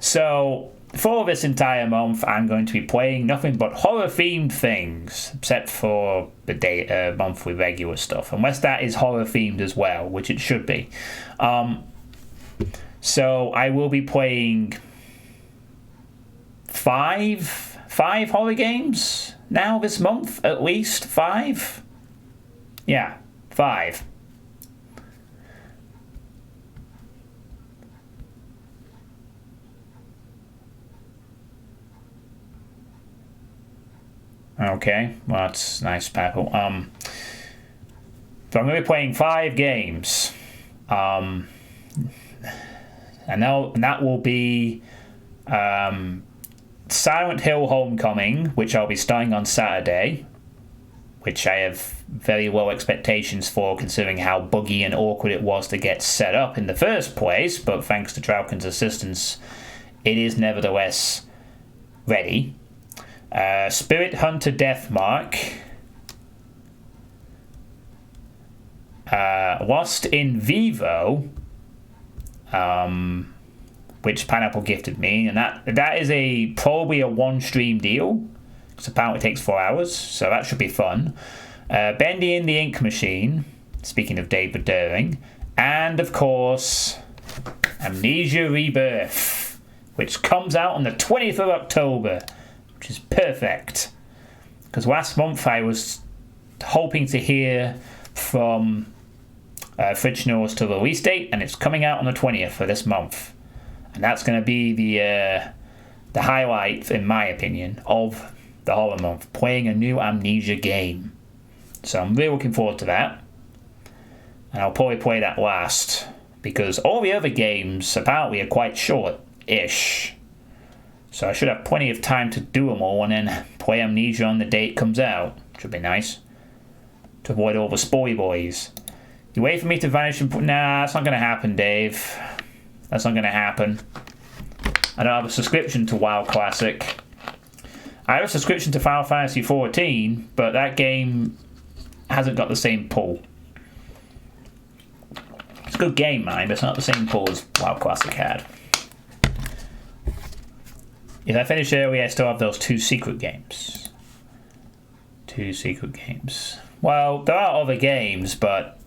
S1: So for this entire month I'm going to be playing nothing but horror themed things, except for the month with regular stuff, unless that is horror themed as well, which it should be. So I will be playing five horror games now this month, at least 5. Yeah, 5. Okay, well that's nice, Packle. So I'm going to be playing 5 games. And that will be Silent Hill Homecoming, which I'll be starting on Saturday, which I have very low expectations for, considering how buggy and awkward it was to get set up in the first place, but thanks to Traukin's assistance, it is nevertheless ready. Spirit Hunter Deathmark, Lost in Vivo, which Pineapple gifted me, and that is probably a 1-stream deal, because apparently it takes 4 hours, so that should be fun. Bendy and the Ink Machine, speaking of David During, and of course Amnesia Rebirth, which comes out on the 20th of October, which is perfect, because last month I was hoping to hear from Frictional as to the release date, and it's coming out on the 20th for this month, and that's going to be the highlight, in my opinion, of the horror month, playing a new Amnesia game. So I'm really looking forward to that. And I'll probably play that last, because all the other games apparently are quite short-ish. So I should have plenty of time to do them all and then play Amnesia on the day it comes out. Which would be nice. To avoid all the spoily boys. You wait for me to vanish and... Nah, that's not going to happen, Dave. That's not going to happen. I don't have a subscription to WoW Classic. I have a subscription to Final Fantasy XIV, but that game hasn't got the same pull. It's a good game, mind, but it's not the same pull as WoW Classic had. If I finish early, I still have those 2 secret games. 2 secret games. Well, there are other games, but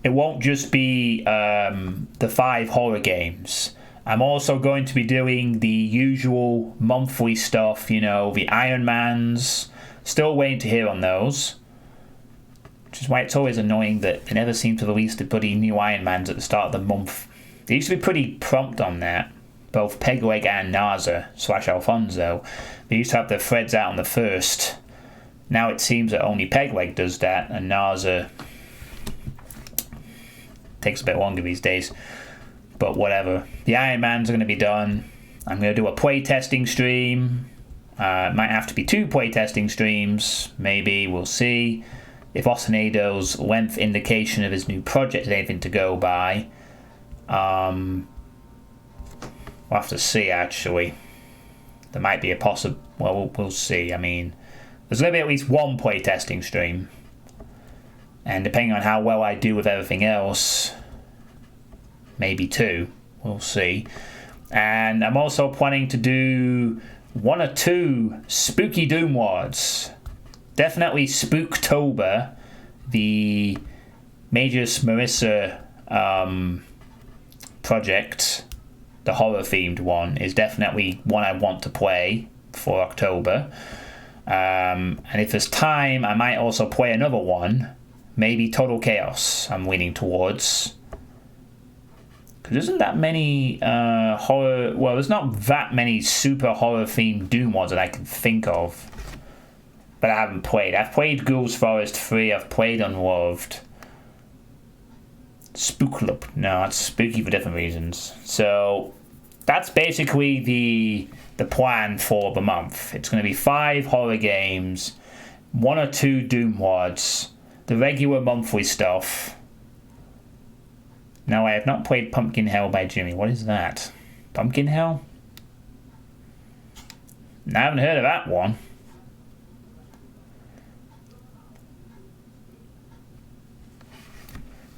S1: it won't just be the 5 horror games. I'm also going to be doing the usual monthly stuff, you know, the Iron Mans. Still waiting to hear on those. Which is why it's always annoying that they never seem to release the bloody new Iron Mans at the start of the month. They used to be pretty prompt on that. Both Pegleg and Narza/Alfonso. They used to have their threads out on the 1st. Now it seems that only Pegleg does that, and Narza takes a bit longer these days. But whatever. The Iron Mans are going to be done. I'm going to do a playtesting stream. Might have to be 2 playtesting streams. Maybe. We'll see. If Osanedo's length indication of his new project is anything to go by. We'll have to see, actually. There might be a possible... Well, we'll see. I mean, there's going to be at least 1 playtesting stream. And depending on how well I do with everything else... Maybe 2. We'll see. And I'm also planning to do 1 or 2 spooky Doom Wards. Definitely Spooktober, the Magus Marissa project, the horror-themed one, is definitely one I want to play for October. And if there's time, I might also play another one. Maybe Total Chaos, I'm leaning towards. There isn't that many horror... Well, there's not that many super horror-themed Doom ones that I can think of. But I haven't played. I've played Ghouls Forest 3. I've played Unloved. Spookloop. No, it's spooky for different reasons. So, that's basically the plan for the month. It's going to be 5 horror games, 1 or 2 Doom Wards, the regular monthly stuff... No, I have not played Pumpkin Hell by Jimmy. What is that? Pumpkin Hell? I haven't heard of that one.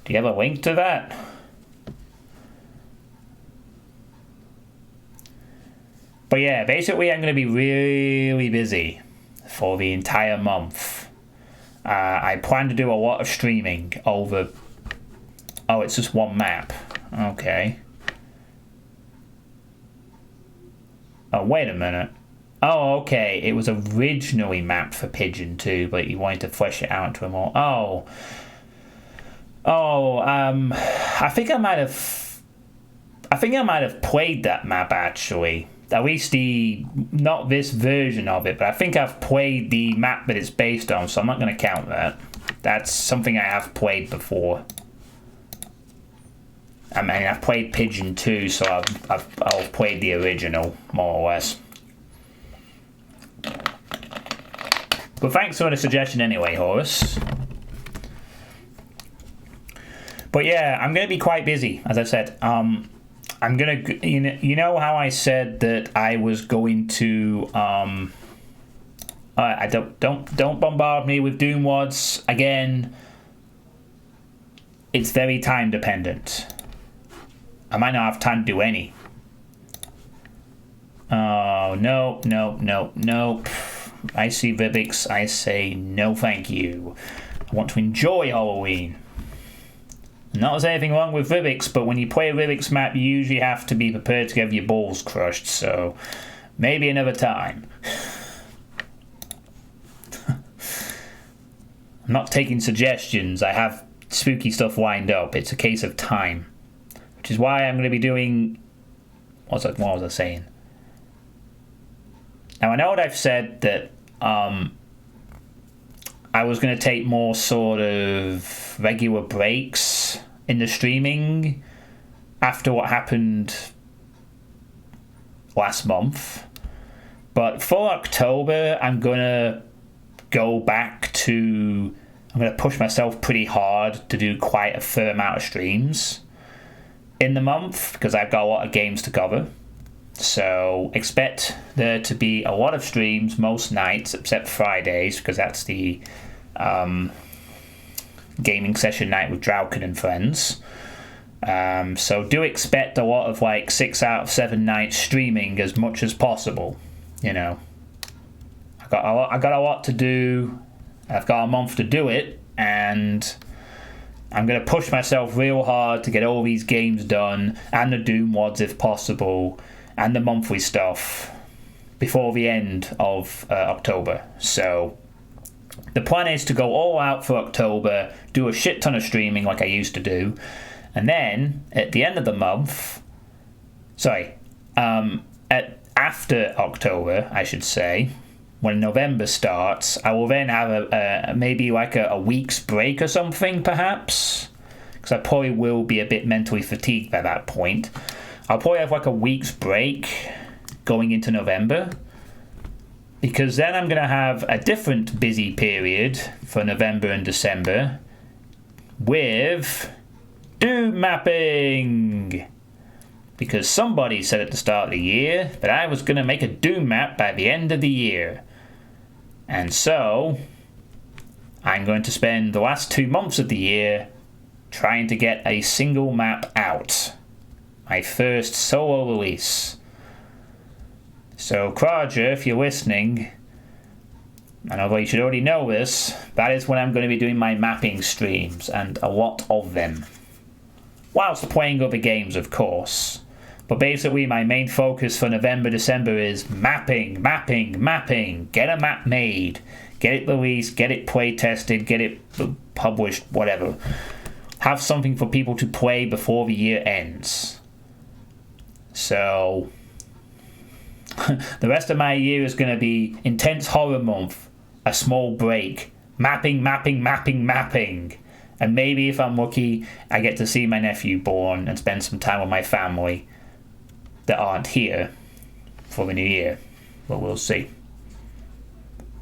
S1: Do you have a link to that? But yeah, basically I'm going to be really busy for the entire month. I plan to do a lot of streaming over... Oh, it's just 1 map. Okay. Oh, wait a minute. Oh, okay. It was originally mapped for Pigeon 2, but you wanted to flesh it out to a more... I think I might have played that map, actually. At least not this version of it, but I think I've played the map that it's based on, so I'm not going to count that. That's something I have played before. I mean, I've played Pigeon 2, so I've played the original, more or less. But thanks for the suggestion anyway, Horace. But yeah, I'm going to be quite busy, as I said. I'm going to... You know how I said that I was going to... Don't bombard me with Doom Wads. Again, it's very time dependent. I might not have time to do any. Oh, no. I see Vivix, I say no thank you. I want to enjoy Halloween. Not there's anything wrong with Vivix, but when you play a Vivix map, you usually have to be prepared to have your balls crushed, so maybe another time. I'm not taking suggestions. I have spooky stuff lined up. It's a case of time. Which is why I'm going to be doing... What was I saying? Now, I know that I've said that I was going to take more sort of regular breaks in the streaming after what happened last month. But for October, I'm going to go back to... I'm going to push myself pretty hard to do quite a fair amount of streams in the month because I've got a lot of games to cover. So expect there to be a lot of streams most nights except Fridays because that's the gaming session night with Drowkin and friends. So do expect a lot of like 6 out of 7 nights streaming as much as possible. You know, I got a lot to do. I've got a month to do it, and I'm going to push myself real hard to get all these games done and the Doom mods if possible and the monthly stuff before the end of October. So the plan is to go all out for October, do a shit ton of streaming like I used to do, and then at the end of the month, after October, I should say, when November starts, I will then have maybe like a week's break or something, perhaps, because I probably will be a bit mentally fatigued by that point. I'll probably have like a week's break going into November, because then I'm going to have a different busy period for November and December with Doom mapping. Because somebody said at the start of the year that I was going to make a Doom map by the end of the year. And so, I'm going to spend the last 2 months of the year trying to get a single map out. My first solo release. So, Kraja, if you're listening, and although you should already know this, that is when I'm going to be doing my mapping streams, and a lot of them. Whilst playing other games, of course. But basically, my main focus for November, December is mapping. Get a map made. Get it released, get it play tested, get it published, whatever. Have something for people to play before the year ends. So, the rest of my year is going to be intense horror month, a small break, mapping. And maybe if I'm lucky, I get to see my nephew born and spend some time with my family that aren't here for the new year. But we'll see.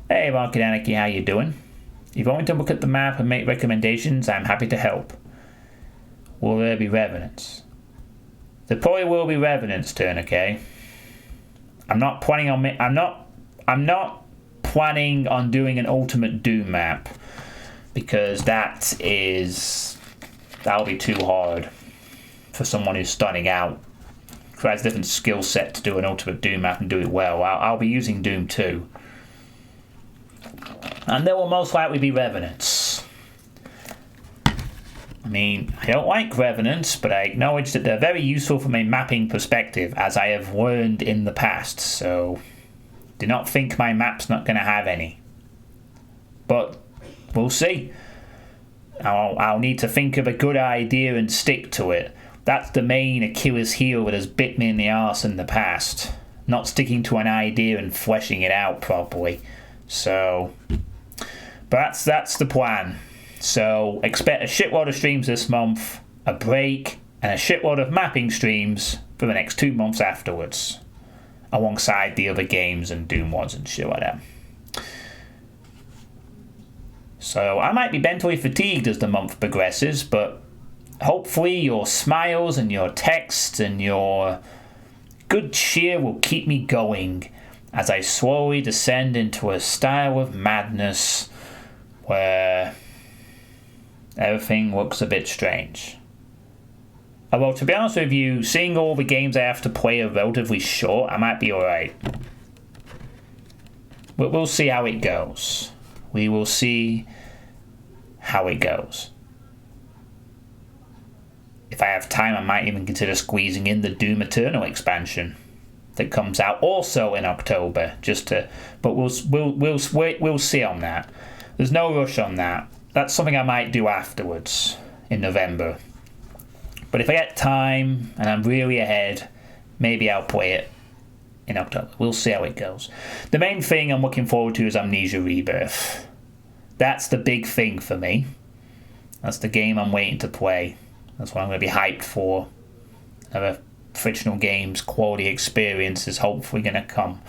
S1: Hey, Market Anarchy, how you doing? If you want me to look at the map and make recommendations, I'm happy to help. Will there be revenants? There probably will be revenants, turn, okay? I'm not planning on doing an ultimate Doom map because that'll be too hard for someone who's starting out, who has a different skill set to do an ultimate Doom map and do it well. I'll be using Doom 2. And there will most likely be revenants. I mean, I don't like revenants, but I acknowledge that they're very useful from a mapping perspective, as I have learned in the past, so do not think my map's not going to have any. But we'll see. I'll need to think of a good idea and stick to it. That's the main Achilles heel that has bit me in the arse in the past. Not sticking to an idea and fleshing it out properly. So, but that's the plan. So expect a shitload of streams this month, a break, and a shitload of mapping streams for the next 2 months afterwards, alongside the other games and Doom mods and shit like that. So I might be mentally fatigued as the month progresses, but hopefully your smiles and your texts and your good cheer will keep me going as I slowly descend into a style of madness where everything looks a bit strange. Although, to be honest with you, seeing all the games I have to play are relatively short, I might be alright. But we'll see how it goes. We will see how it goes. If I have time, I might even consider squeezing in the Doom Eternal expansion that comes out also in October. But we'll see on that. There's no rush on that. That's something I might do afterwards in November. But if I get time and I'm really ahead, maybe I'll play it in October. We'll see how it goes. The main thing I'm looking forward to is Amnesia Rebirth. That's the big thing for me. That's the game I'm waiting to play. That's what I'm going to be hyped for. Another Frictional Games quality experience is hopefully going to come.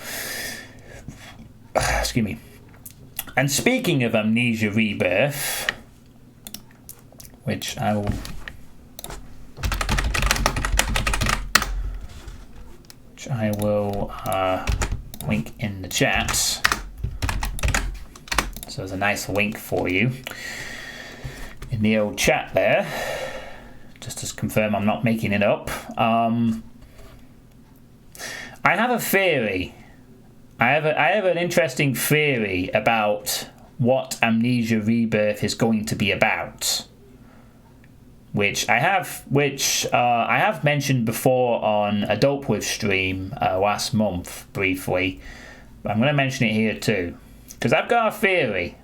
S1: Excuse me. And speaking of Amnesia Rebirth, which I will link in the chat. So there's a nice link for you in the old chat there, just to confirm I'm not making it up. I have a theory. I have an interesting theory about what Amnesia Rebirth is going to be about, which I have mentioned before on Adulthood stream last month briefly. But I'm going to mention it here too, because I've got a theory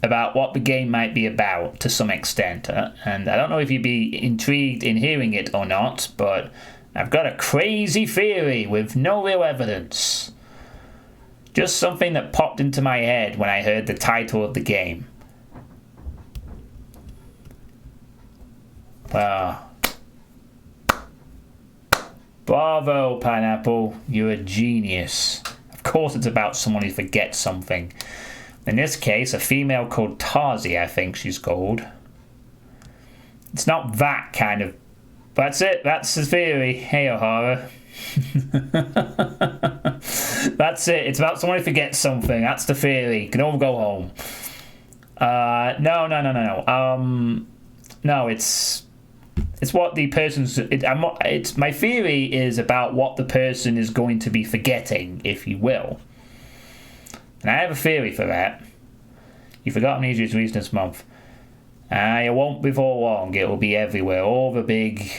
S1: about what the game might be about to some extent, and I don't know if you'd be intrigued in hearing it or not, but I've got a crazy theory with no real evidence. Just something that popped into my head when I heard the title of the game. Wow. Bravo, Pineapple. You're a genius. Of course it's about someone who forgets something. In this case, a female called Tarzi, I think she's called. It's not that kind of... That's it. That's the theory. Hey, O'Hara. That's it. It's about someone who forgets something. That's the theory. Can all go home. No. No, it's what the person's... It's my theory is about what the person is going to be forgetting, if you will. And I have a theory for that. You forgot Amnesia's released this month. It won't be for long. It will be everywhere. All the big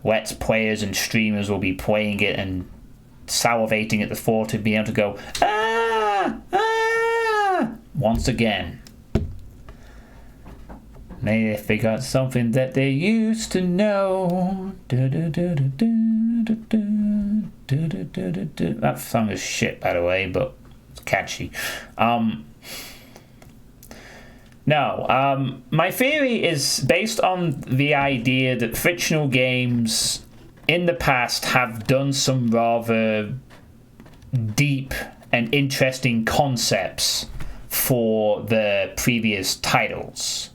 S1: Let's Players and streamers will be playing it and salivating at the thought of being able to go, once again. Maybe they forgot something that they used to know. That song is shit, by the way, but it's catchy. My theory is based on the idea that fictional games in the past have done some rather deep and interesting concepts for the previous titles.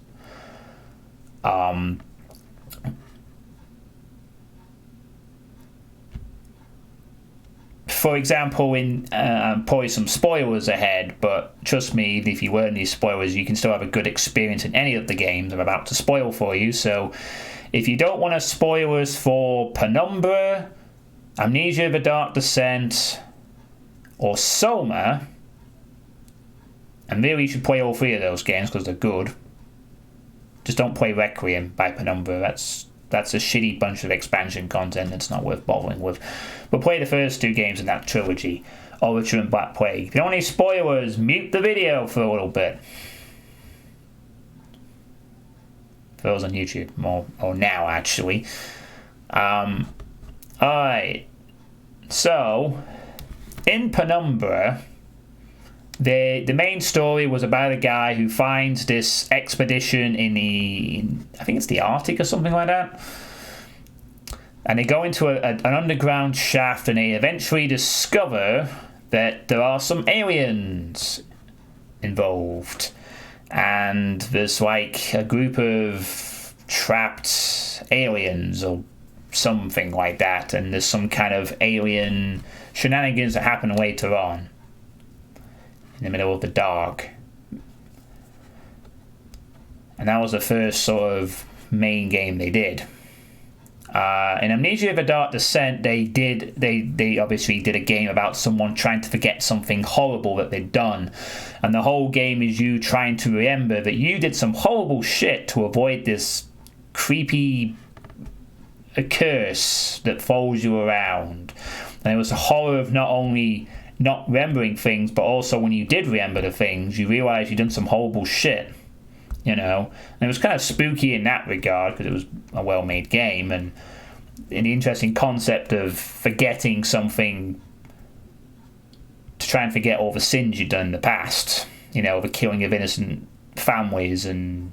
S1: For example, probably some spoilers ahead, but trust me, if you weren't these spoilers, you can still have a good experience in any of the games I'm about to spoil for you. So if you don't want spoilers for Penumbra, Amnesia: The Dark Descent, or Soma, and really you should play all three of those games because they're good. Just don't play Requiem by Penumbra. That's a shitty bunch of expansion content that's not worth bothering with. But play the first two games in that trilogy, Orature and Black Plague. If you don't want any spoilers, mute the video for a little bit. For those on YouTube, or now actually. Alright. So, in Penumbra, the main story was about a guy who finds this expedition in I think it's the Arctic or something like that. And they go into an underground shaft and they eventually discover that there are some aliens involved. And there's like a group of trapped aliens or something like that. And there's some kind of alien shenanigans that happen later on. In the middle of the dark. And that was the first sort of main game they did. In Amnesia: The Dark Descent, they obviously did a game about someone trying to forget something horrible that they'd done. And the whole game is you trying to remember that you did some horrible shit to avoid this creepy curse that follows you around. And it was the horror of not only not remembering things, but also when you did remember the things, you realised you'd done some horrible shit, you know. And it was kind of spooky in that regard because it was a well-made game, and the interesting concept of forgetting something try and forget all the sins you've done in the past. You know, the killing of innocent families and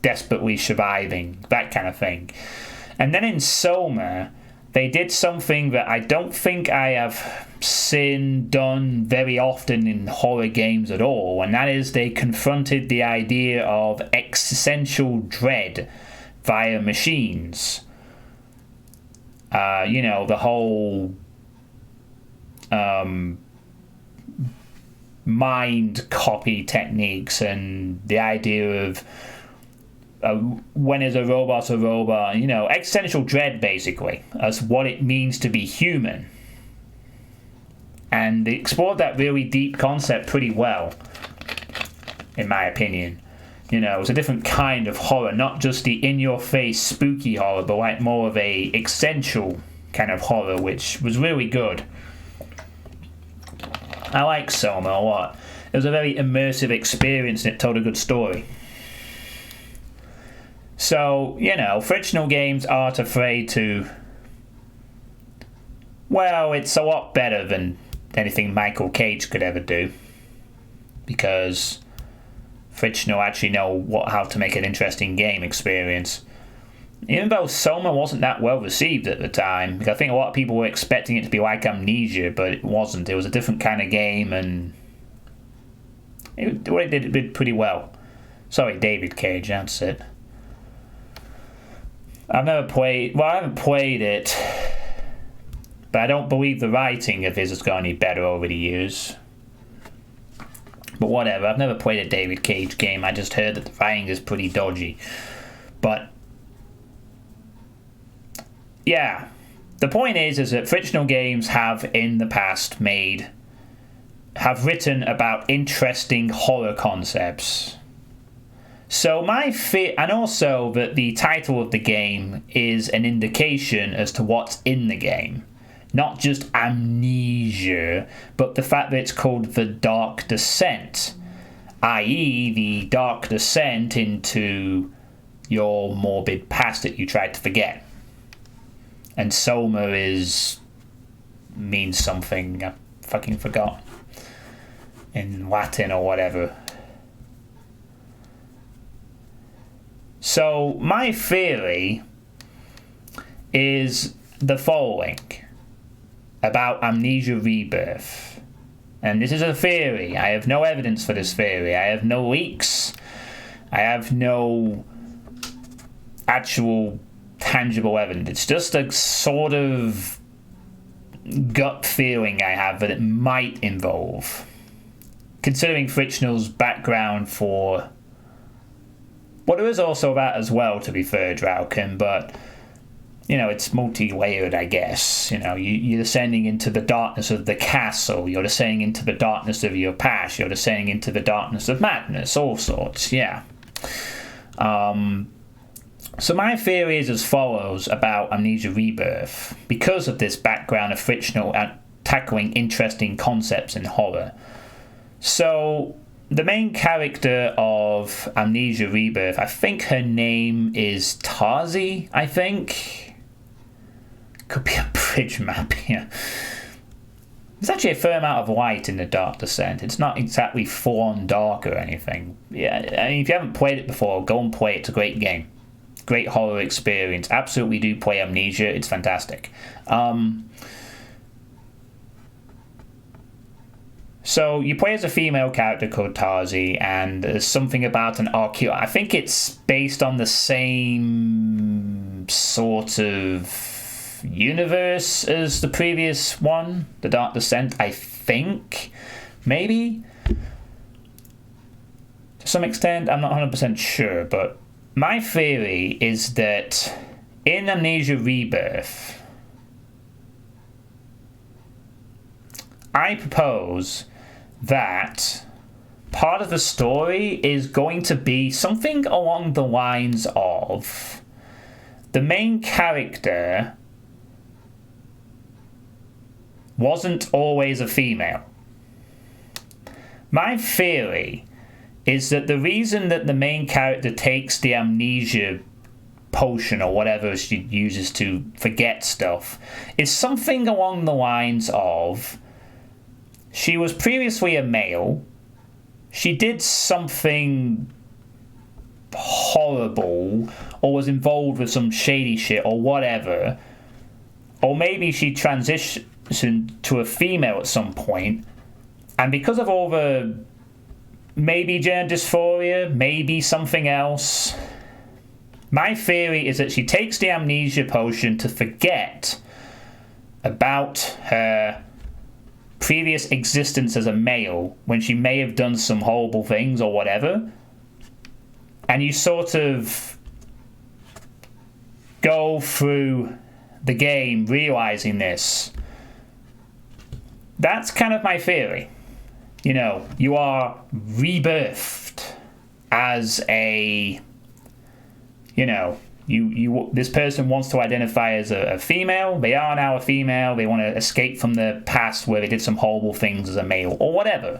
S1: desperately surviving, that kind of thing. And then in Soma, they did something that I don't think I have seen done very often in horror games at all, and that is they confronted the idea of existential dread via machines. You know, the whole mind copy techniques and the idea of when is a robot, you know, existential dread basically as what it means to be human. And they explored that really deep concept pretty well, in my opinion. You know, it's a different kind of horror, not just the in-your-face spooky horror, but like more of a existential kind of horror, which was really good. I like Soma a lot. It was a very immersive experience and it told a good story. So, you know, frictional games aren't afraid to... Well, it's a lot better than anything Michael Cage could ever do. Because frictional actually know how to make an interesting game experience. Even though Soma wasn't that well received at the time, because I think a lot of people were expecting it to be like Amnesia, but it wasn't. It was a different kind of game, and it did pretty well. Sorry, David Cage, that's it. I haven't played it, but I don't believe the writing of his has got any better over the years. But whatever, I've never played a David Cage game. I just heard that the writing is pretty dodgy. But yeah, the point is that frictional games have in the past have written about interesting horror concepts. So and also that the title of the game is an indication as to what's in the game. Not just Amnesia, but the fact that it's called The Dark Descent, i.e. the dark descent into your morbid past that you tried to forget. And Soma means something I fucking forgot. In Latin or whatever. So my theory is the following about Amnesia Rebirth. And this is a theory. I have no evidence for this theory. I have no leaks. I have no actual tangible evidence. It's just a sort of gut feeling I have that it might involve. Considering Frictional's background for... Well, there is also that as well, to be fair, Draukin, but, you know, it's multi-layered, I guess. You know, you're descending into the darkness of the castle, you're descending into the darkness of your past, you're descending into the darkness of madness, all sorts, yeah. So my theory is as follows about Amnesia Rebirth. Because of this background of Frictional at tackling interesting concepts in horror. So the main character of Amnesia Rebirth, I think her name is Tarzi, I think. Could be a bridge map here. There's actually a fair amount of light in the Dark Descent. It's not exactly full-on dark or anything. Yeah, I mean, if you haven't played it before, go and play it. It's a great game. Great horror experience. Absolutely do play Amnesia. It's fantastic. So you play as a female character called Tarzi, and there's something about an archaeologist. I think it's based on the same sort of universe as the previous one, The Dark Descent, I think. Maybe? To some extent, I'm not 100% sure, but my theory is that in Amnesia Rebirth, I propose that part of the story is going to be something along the lines of the main character wasn't always a female. My theory is that the reason that the main character takes the amnesia potion or whatever she uses to forget stuff is something along the lines of she was previously a male. She did something horrible or was involved with some shady shit or whatever. Or maybe she transitioned to a female at some point, and because of all the maybe gender dysphoria, maybe something else, my theory is that she takes the amnesia potion to forget about her previous existence as a male when she may have done some horrible things or whatever, and you sort of go through the game realizing this. That's kind of my theory. You know, you are rebirthed as a, you know, this person wants to identify as a female. They are now a female. They want to escape from the past where they did some horrible things as a male or whatever.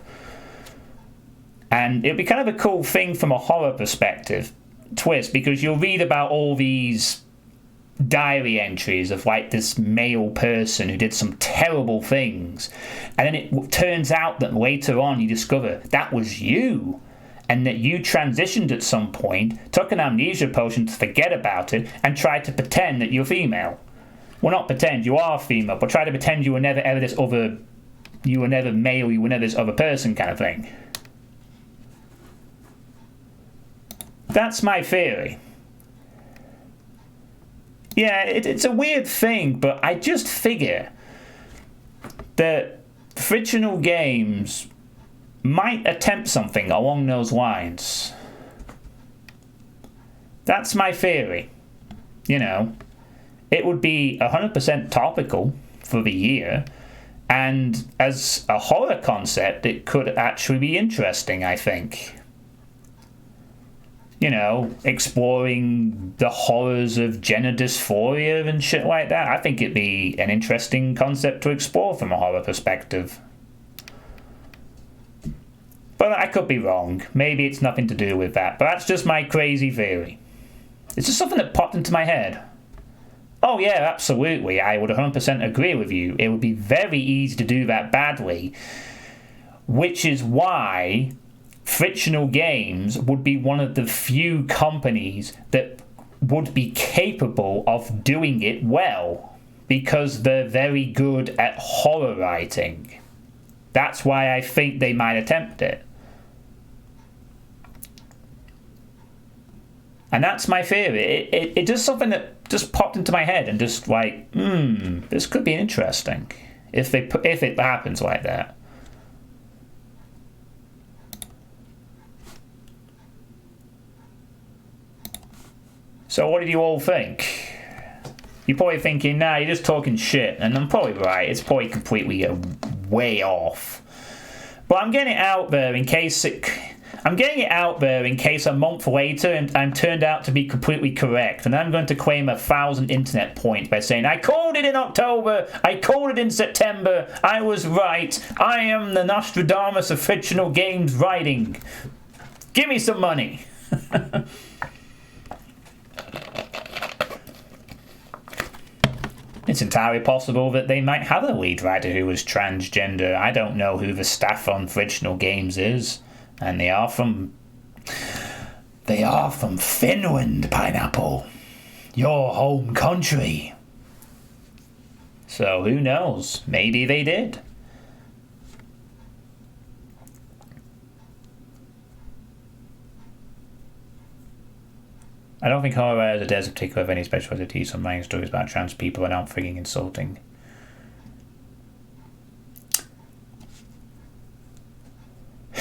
S1: And it'd be kind of a cool thing from a horror perspective twist, because you'll read about all these diary entries of like this male person who did some terrible things, and then it turns out that later on you discover that was you, and that you transitioned at some point, took an amnesia potion to forget about it, and tried to pretend that you're female. Well, not pretend, you are female, but try to pretend you were never ever this other, you were never male, you were never this other person kind of thing. That's my theory. Yeah, it's a weird thing, but I just figure that fictional games might attempt something along those lines. That's my theory. You know, it would be 100% topical for the year, and as a horror concept, it could actually be interesting, I think. You know, exploring the horrors of gender dysphoria and shit like that. I think it'd be an interesting concept to explore from a horror perspective. But I could be wrong. Maybe it's nothing to do with that. But that's just my crazy theory. It's just something that popped into my head. Oh yeah, absolutely. I would 100% agree with you. It would be very easy to do that badly. Which is why fictional games would be one of the few companies that would be capable of doing it well, because they're very good at horror writing. That's why I think they might attempt it. And that's my theory. It just something that just popped into my head and just like, this could be interesting if it happens like that. So what did you all think? You're probably thinking, nah, you're just talking shit. And I'm probably right. It's probably completely way off. But I'm getting it out there in case a month later I'm turned out to be completely correct. And I'm going to claim 1,000 internet points by saying, I called it in October. I called it in September. I was right. I am the Nostradamus of fictional games writing. Give me some money. It's entirely possible that they might have a lead writer who was transgender. I don't know who the staff on fictional games is. And they are from Finland, Pineapple. Your home country. So who knows? Maybe they did. I don't think horror writers are dares in particular have any special expertise on writing stories about trans people and aren't frigging insulting.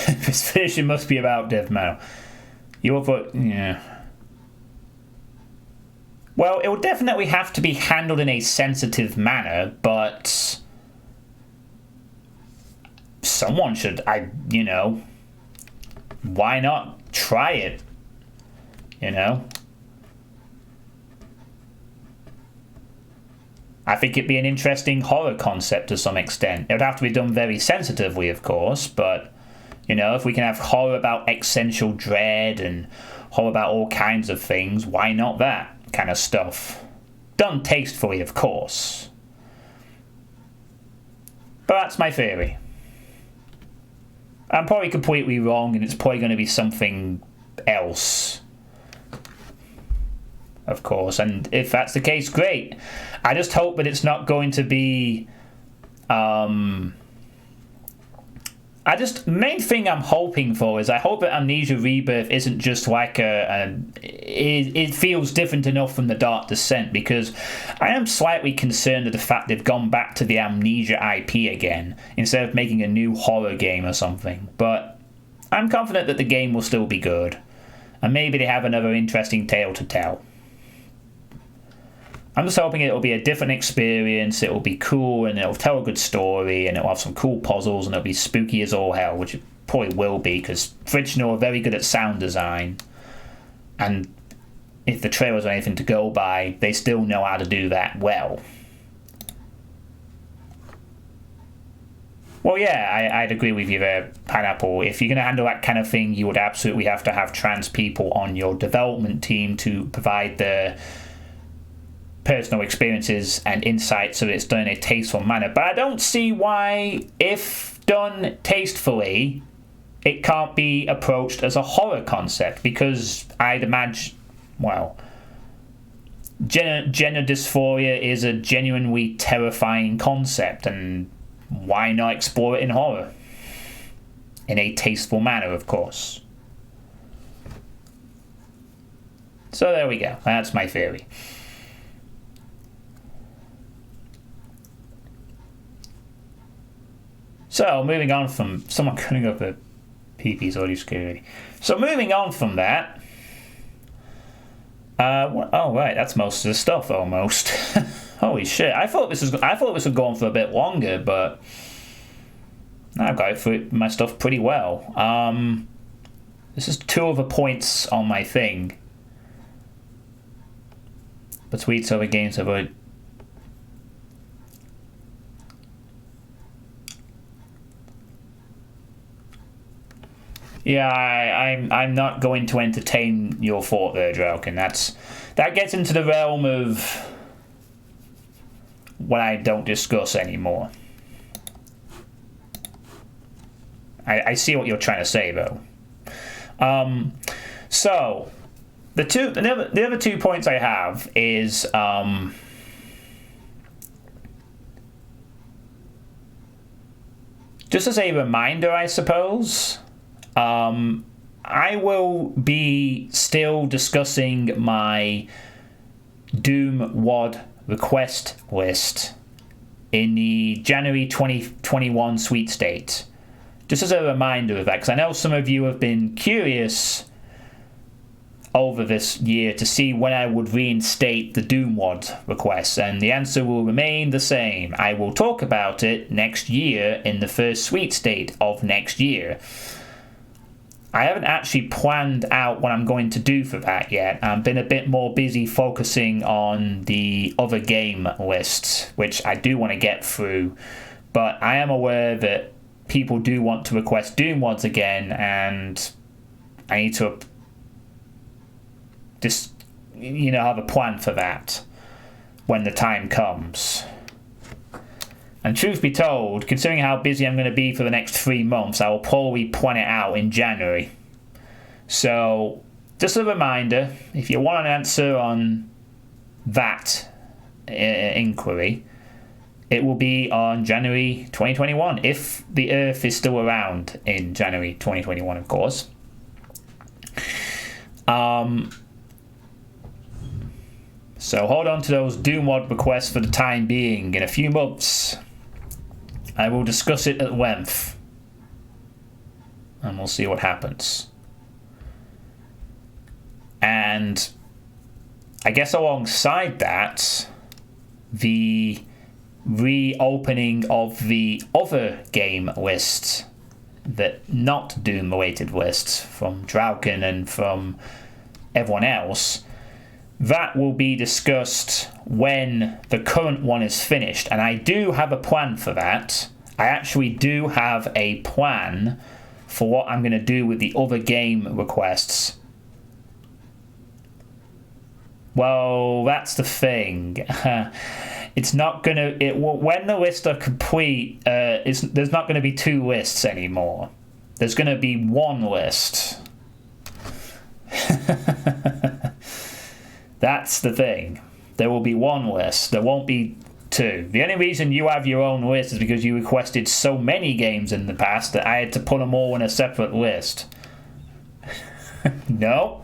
S1: This fiction must be about death metal. Yeah. Well, it would definitely have to be handled in a sensitive manner, but someone should, why not try it? I think it'd be an interesting horror concept to some extent. It would have to be done very sensitively, of course, but, if we can have horror about existential dread and horror about all kinds of things, why not that kind of stuff? Done tastefully, of course. But that's my theory. I'm probably completely wrong, and it's probably going to be something else, of course. And if that's the case, great. I just hope that it's not going to be... main thing I'm hoping for is I hope that Amnesia Rebirth isn't just like it feels different enough from the Dark Descent, because I am slightly concerned at the fact they've gone back to the Amnesia IP again instead of making a new horror game or something. But I'm confident that the game will still be good, and maybe they have another interesting tale to tell. I'm just hoping it'll be a different experience, it'll be cool, and it'll tell a good story, and it'll have some cool puzzles, and it'll be spooky as all hell, which it probably will be, because Frictional are very good at sound design. And if the trailers are anything to go by, they still know how to do that well. Well, yeah, I'd agree with you there, Pineapple. If you're going to handle that kind of thing, you would absolutely have to have trans people on your development team to provide the personal experiences and insights so that it's done in a tasteful manner. But I don't see why, if done tastefully, it can't be approached as a horror concept, because I'd imagine, well, gender dysphoria is a genuinely terrifying concept, and why not explore it in horror? In a tasteful manner, of course. So there we go. That's my theory. So, moving on from... Someone cutting up a pee-pee's already scary. So, moving on from that... oh, right, that's most of the stuff, almost. Holy shit, I thought this was going for a bit longer, but... I've got through my stuff pretty well. This is 2 other points on my thing. But tweets over games about... Yeah, I'm not going to entertain your thought there, Drauken. That gets into the realm of what I don't discuss anymore. I see what you're trying to say, though. So the other 2 points I have is just as a reminder, I suppose. I will be still discussing my Doom WOD request list in the January 2021 sweet state. Just as a reminder of that, because I know some of you have been curious over this year to see when I would reinstate the Doom WOD requests, and the answer will remain the same. I will talk about it next year in the first sweet state of next year. I haven't actually planned out what I'm going to do for that yet. I've been a bit more busy focusing on the other game lists, which I do want to get through. But I am aware that people do want to request Doom WODs again, and I need to just, have a plan for that when the time comes. And truth be told, considering how busy I'm going to be for the next 3 months, I will probably plan it out in January. So, just a reminder, if you want an answer on that inquiry, it will be on January 2021, if the Earth is still around in January 2021, of course. So hold on to those Doom WOD requests for the time being. In a few months, I will discuss it at length, and we'll see what happens. And I guess alongside that, the reopening of the other game lists, that not Doom related lists from Drauken and from everyone else, that will be discussed when the current one is finished, and I do have a plan for that. I actually do have a plan for what I'm going to do with the other game requests. Well, that's the thing. It's not going to... when the lists are complete, there's not going to be 2 lists anymore. There's going to be one list. That's the thing. There will be one list. There won't be two. The only reason you have your own list is because you requested so many games in the past that I had to put them all in a separate list. No.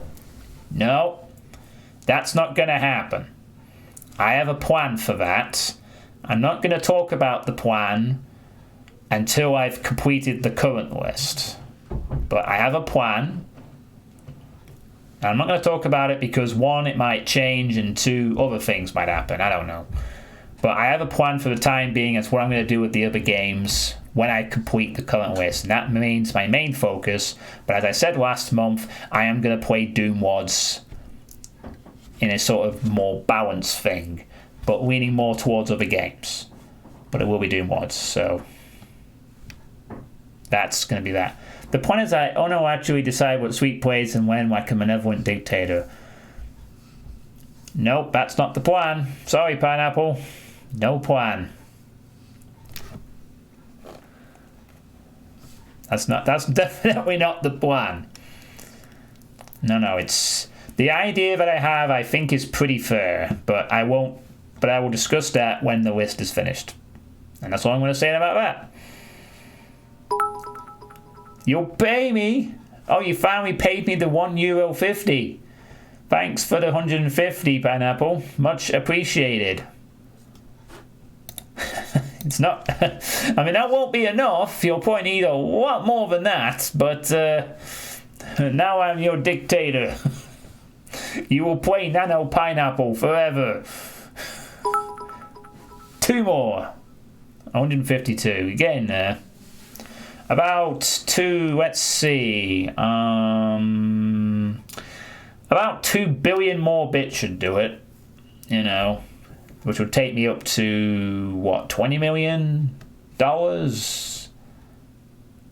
S1: That's not going to happen. I have a plan for that. I'm not going to talk about the plan until I've completed the current list. But I have a plan. I'm not going to talk about it because, one, it might change, and two, other things might happen. I don't know. But I have a plan for the time being. It's what I'm going to do with the other games when I complete the current list. And that means my main focus. But as I said last month, I am going to play Doom Wads in a sort of more balanced thing, but leaning more towards other games. But it will be Doom Wads, so that's going to be that. The point is I actually decide what Sweet plays and when, like a benevolent dictator. Nope, that's not the plan. Sorry, Pineapple. No plan. That's definitely not the plan. No, it's the idea that I have, I think, is pretty fair, but I will discuss that when the list is finished. And that's all I'm going to say about that. You'll pay me? Oh, you finally paid me the €1.50. Thanks for the 150, Pineapple. Much appreciated. It's not... I mean, that won't be enough. You'll probably need a lot more than that, but now I'm your dictator. You will play Nano Pineapple forever. 2 more. 152. You're getting there. About 2, let's see. About 2 billion more bits should do it. You know, which would take me up to, what, $20 million?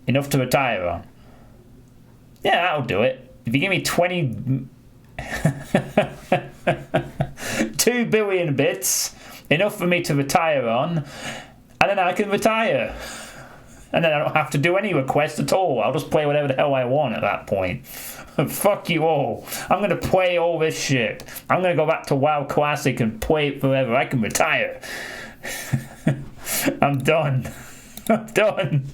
S1: Enough to retire on. Yeah, that'll do it. If you give me 2 billion bits, enough for me to retire on, and then I can retire. And then I don't have to do any requests at all. I'll just play whatever the hell I want at that point. Fuck you all. I'm going to play all this shit. I'm going to go back to WoW Classic and play it forever. I can retire. I'm done. I'm done.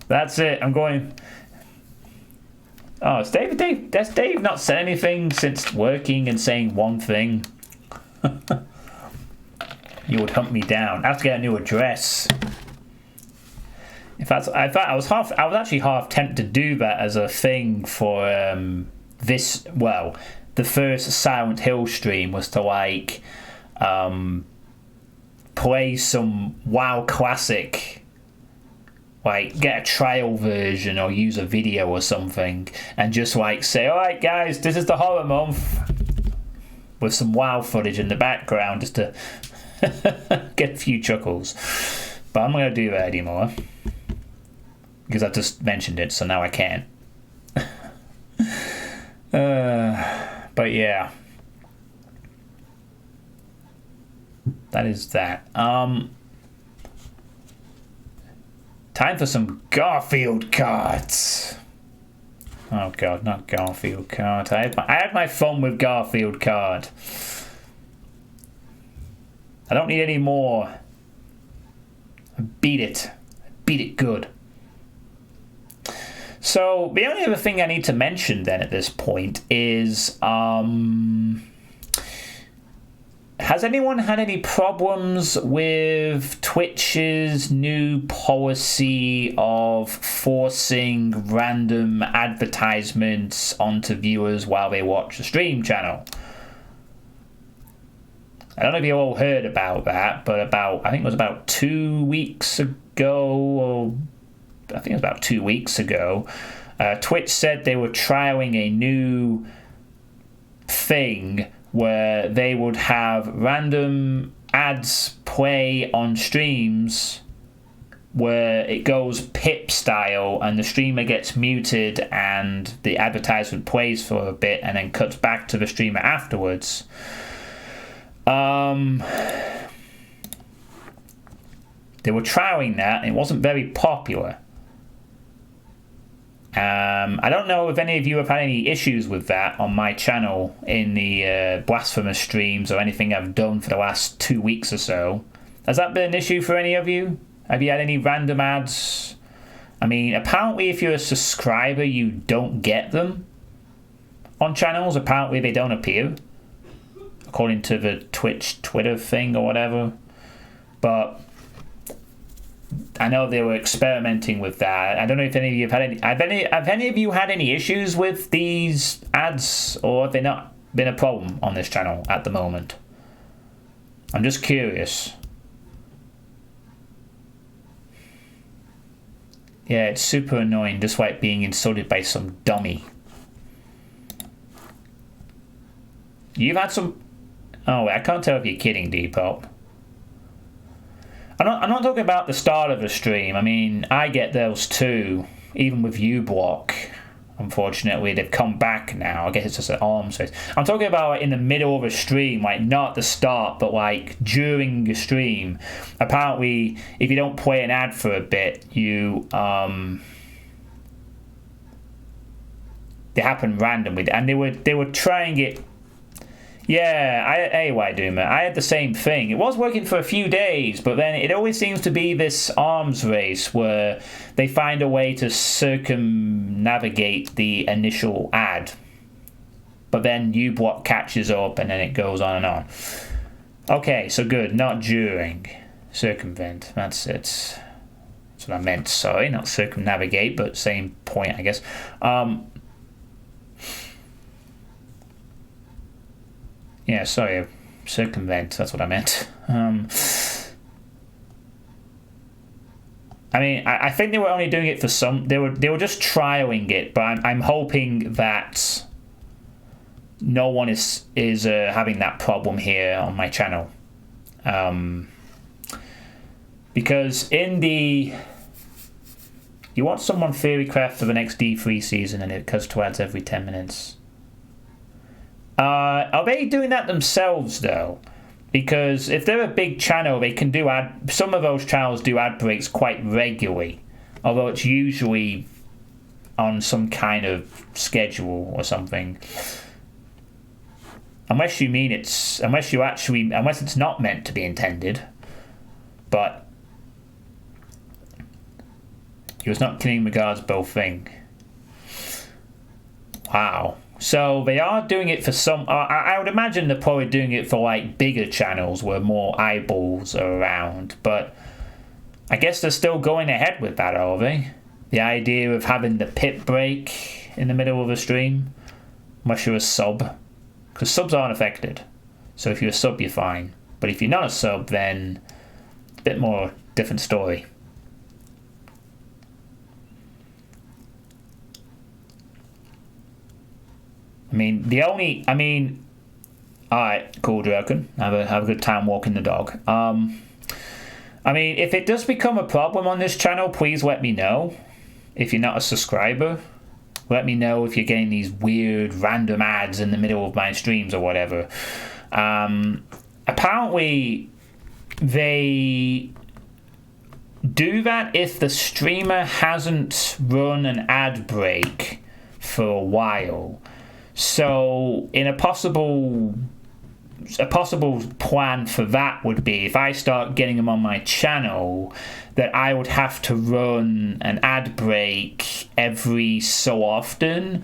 S1: That's it. I'm going... Oh, it's Dave. That's Dave not said anything since working and saying one thing. You would hunt me down. I have to get a new address. In fact, I was actually half tempted to do that as a thing for this. Well, the first Silent Hill stream was to play some WoW Classic, get a trial version or use a video or something, and just say, all right, guys, this is the horror month, with some WoW footage in the background just to get a few chuckles. But I'm not going to do that anymore because I just mentioned it, so now I can't. But yeah, that is that. Time for some Garfield cards. Oh god, not Garfield card. I had my fun with Garfield card. I don't need any more. I beat it good. So the only other thing I need to mention then at this point is has anyone had any problems with Twitch's new policy of forcing random advertisements onto viewers while they watch the stream channel? I don't know if you all heard about that, but I think it was about 2 weeks ago, Twitch said they were trialing a new thing where they would have random ads play on streams where it goes pip style and the streamer gets muted and the advertisement plays for a bit and then cuts back to the streamer afterwards. They were trialing that, and it wasn't very popular. I don't know if any of you have had any issues with that on my channel in the blasphemous streams or anything I've done for the last 2 weeks or so. Has that been an issue for any of you? Have you had any random ads? I mean, apparently if you're a subscriber, you don't get them on channels. Apparently they don't appear, according to the Twitter thing or whatever. But I know they were experimenting with that. I don't know if any of you have had have any of you had any issues with these ads, or have they not been a problem on this channel at the moment? I'm just curious. Yeah, it's super annoying, just like being insulted by some dummy. You've had some... Oh, I can't tell if you're kidding, Depop. I'm not talking about the start of the stream. I mean, I get those too, even with uBlock. Unfortunately, they've come back now. I guess it's just an arms race. I'm talking about like, in the middle of a stream, like not the start, but like during the stream. Apparently, if you don't play an ad for a bit, you they happen randomly, and they were trying it. Yeah, anyway, Doomer, I had the same thing. It was working for a few days, but then it always seems to be this arms race where they find a way to circumnavigate the initial ad. But then uBlock catches up and then it goes on and on. Okay, so good. Not during. Circumvent. That's it. That's what I meant. Sorry, not circumnavigate, but same point, I guess. Yeah, sorry, circumvent, that's what I meant. I mean, I think they were only doing it for some... They were just trialing it, but I'm hoping that no one is having that problem here on my channel. Because in the... You want someone Theorycraft for the next D3 season and it cuts to ads every 10 minutes. Are they doing that themselves though? Because if they're a big channel, they can do ad. Some of those channels do ad breaks quite regularly, although it's usually on some kind of schedule or something. Unless it's not meant to be intended. But he was not kidding regards both thing. Wow. So they are doing it for some... I would imagine they're probably doing it for like bigger channels where more eyeballs are around. But I guess they're still going ahead with that, are they? The idea of having the pit break in the middle of a stream. Unless you're a sub. Because subs aren't affected. So if you're a sub, you're fine. But if you're not a sub, then a bit more different story. Alright, cool, Draken. Have a good time walking the dog. I mean, if it does become a problem on this channel, please let me know. If you're not a subscriber, let me know if you're getting these weird random ads in the middle of my streams or whatever. Apparently, they do that if the streamer hasn't run an ad break for a while. So, in a possible plan for that would be, if I start getting them on my channel, that I would have to run an ad break every so often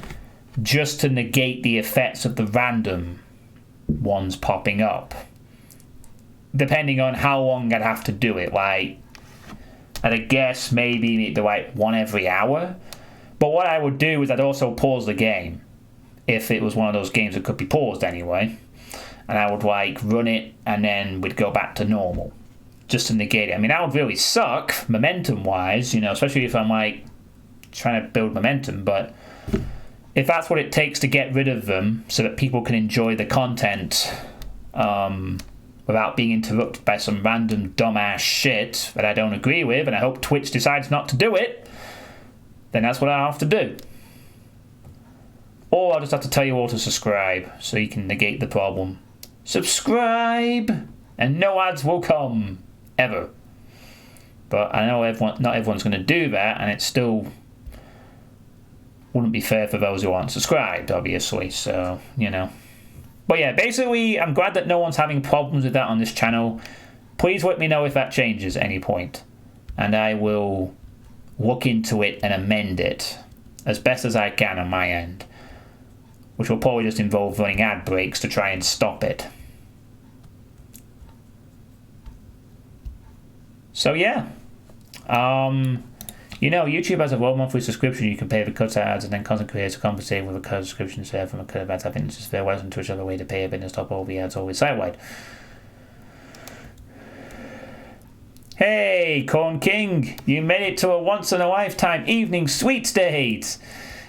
S1: just to negate the effects of the random ones popping up. Depending on how long I'd have to do it. Like, I'd guess maybe like one every hour. But what I would do is I'd also pause the game. If it was one of those games that could be paused anyway. And I would like run it and then we'd go back to normal. Just to negate it. I mean, that would really suck, momentum wise, especially if I'm like trying to build momentum, but if that's what it takes to get rid of them so that people can enjoy the content without being interrupted by some random dumbass shit that I don't agree with, and I hope Twitch decides not to do it, then that's what I have to do. Or I'll just have to tell you all to subscribe so you can negate the problem. Subscribe! And no ads will come. Ever. But I know not everyone's going to do that, and it still wouldn't be fair for those who aren't subscribed, obviously. So, you know. But yeah, basically, I'm glad that no one's having problems with that on this channel. Please let me know if that changes at any point, and I will look into it and amend it as best as I can on my end, which will probably just involve running ad breaks to try and stop it. So yeah, you know, YouTube has a low monthly subscription. You can pay for cut ads, and then content creators compensate with a cut subscription share from a cut of ads. I think it's just fair. Whereas on Twitch, other way to pay a bit and stop all the ads always site-wide. Hey, Corn King, you made it to a once-in-a-lifetime evening sweets date.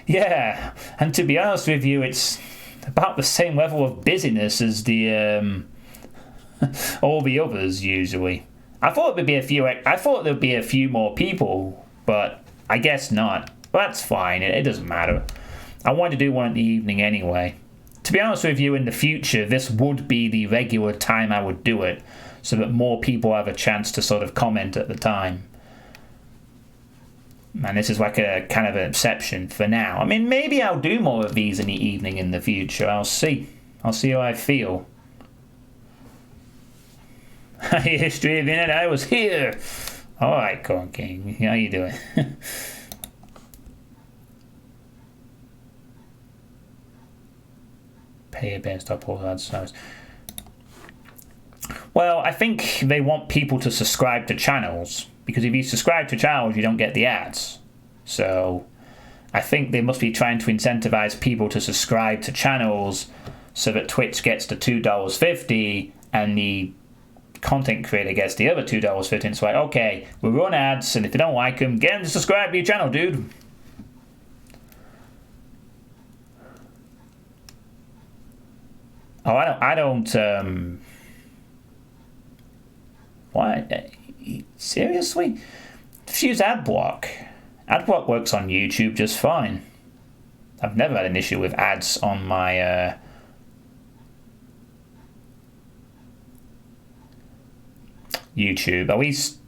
S1: Yeah, and to be honest with you, it's about the same level of busyness as the all the others usually. I thought there'd be a few more people, but I guess not. But that's fine. It doesn't matter. I wanted to do one in the evening anyway. To be honest with you, in the future, this would be the regular time I would do it, so that more people have a chance to sort of comment at the time. And this is like a kind of an exception for now. I mean, maybe I'll do more of these in the evening in the future. I'll see. I'll see how I feel. History of the internet, I was here. Alright, Corn King, how you doing? Pay a bit and stop all ads. Well, I think they want people to subscribe to channels, because if you subscribe to channels, you don't get the ads. So I think they must be trying to incentivize people to subscribe to channels so that Twitch gets the $2.50 and the content creator gets the other $2.50. It's like, okay, we'll run ads, and if you don't like them, get them to subscribe to your channel, dude. Oh, I don't. What? Seriously? Just use AdBlock. AdBlock works on YouTube just fine. I've never had an issue with ads on my YouTube. At least,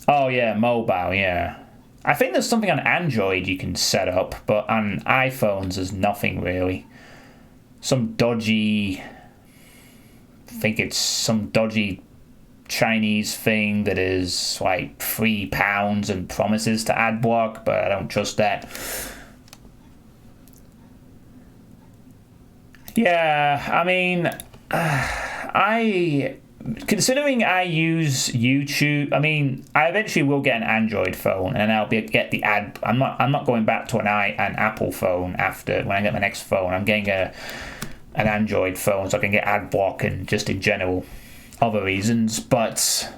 S1: oh yeah, mobile, yeah. I think there's something on Android you can set up, but on iPhones there's nothing really. Some dodgy, I think it's some dodgy Chinese thing that is like £3 and promises to ad block, but I don't trust that. Yeah, I mean, considering I use YouTube, I mean, I eventually will get an Android phone, and I'll get the ad. I'm not going back to an Apple phone after when I get my next phone. I'm getting an Android phone so I can get ad block and just in general other reasons. But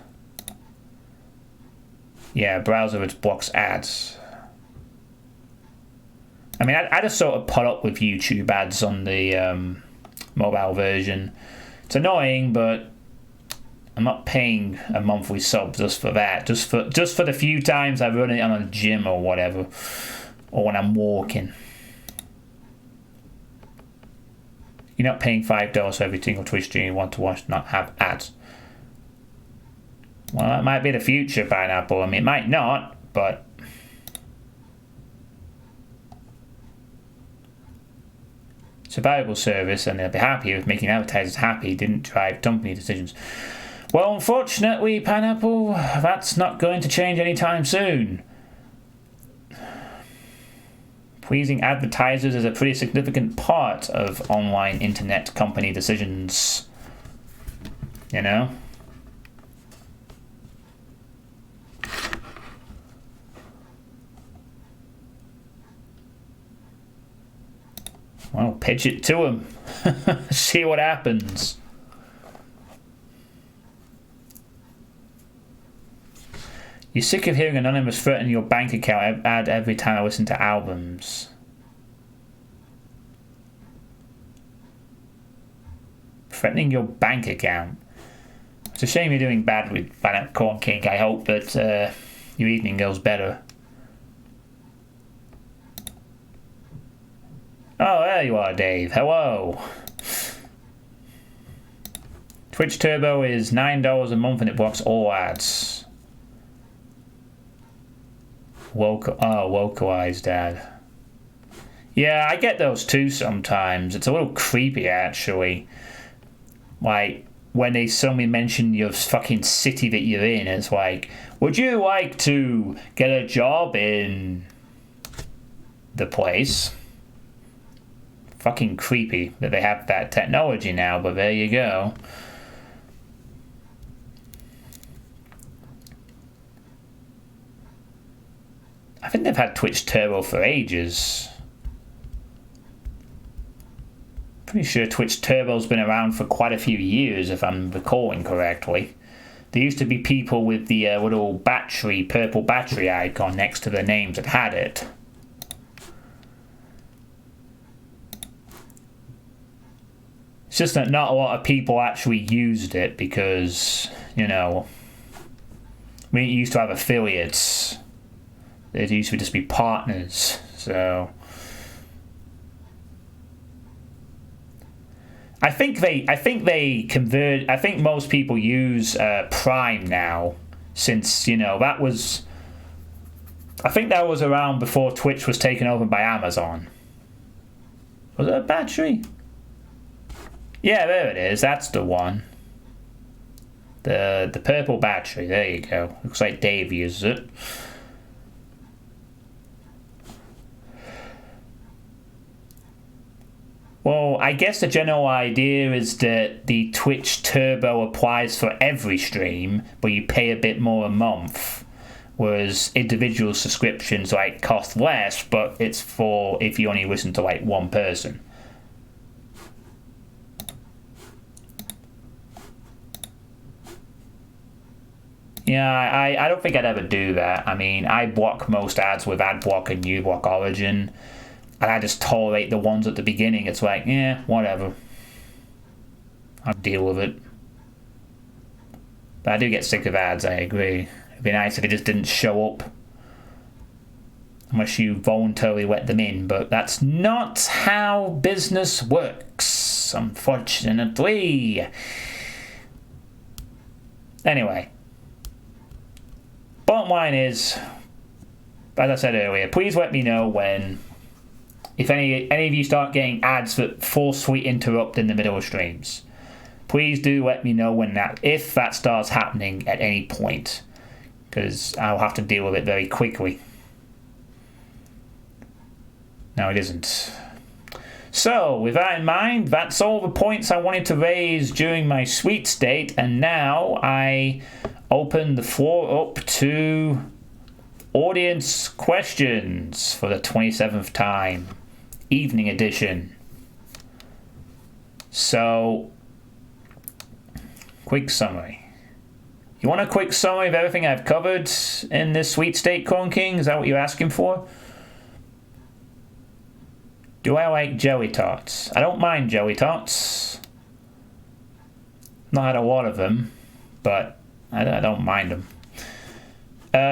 S1: yeah, browser which blocks ads. I mean, I just sort of put up with YouTube ads on the mobile version. It's annoying, but I'm not paying a monthly sub just for that. Just for the few times I run it on a gym or whatever, or when I'm walking. You're not paying $5 for every single Twitch stream you want to watch, not have ads. Well, that might be the future, Pineapple. I mean, it might not, but it's a valuable service, and they'll be happy with making advertisers happy. Didn't drive company decisions. Well, unfortunately, Pineapple, that's not going to change anytime soon. Pleasing advertisers is a pretty significant part of online internet company decisions. You know? Well, pitch it to them. See what happens. You're sick of hearing Anonymous threaten your bank account ad every time I listen to albums. Threatening your bank account. It's a shame you're doing bad with Corn King. I hope that your evening goes better. Oh, there you are, Dave. Hello. Twitch Turbo is $9 a month and it blocks all ads. Localized ad. Yeah, I get those too sometimes. It's a little creepy, actually. Like, when they suddenly mention your fucking city that you're in, it's like, would you like to get a job in the place? Fucking creepy that they have that technology now, but there you go. I think they've had Twitch Turbo for ages. Pretty sure Twitch Turbo's been around for quite a few years, if I'm recalling correctly. There used to be people with the little purple battery icon next to their names that had it. It's just that not a lot of people actually used it because, we used to have affiliates. It used to just be partners, so... I think they convert. I think most people use Prime now, since that was. I think that was around before Twitch was taken over by Amazon. Was it a battery? Yeah, there it is. That's the one. The purple battery. There you go. Looks like Dave uses it. Well, I guess the general idea is that the Twitch Turbo applies for every stream, but you pay a bit more a month, whereas individual subscriptions cost less, but it's for if you only listen to one person. Yeah, I don't think I'd ever do that. I mean, I block most ads with AdBlock and uBlock Origin. And I just tolerate the ones at the beginning. It's like, yeah, whatever. I'll deal with it. But I do get sick of ads, I agree. It'd be nice if it just didn't show up. Unless you voluntarily let them in. But that's not how business works, unfortunately. Anyway. Bottom line is, as I said earlier, please let me know when... If any of you start getting ads that forcefully interrupt in the middle of streams, please do let me know if that starts happening at any point, because I'll have to deal with it very quickly. No, it isn't. So, with that in mind, that's all the points I wanted to raise during my sweet state, and now I open the floor up to audience questions for the 27th time. Evening edition. So, quick summary. You want a quick summary of everything I've covered in this sweet state, Corn King? Is that what you're asking for? Do I like jelly tots? I don't mind jelly tots. Not had a lot of them, but I don't mind them.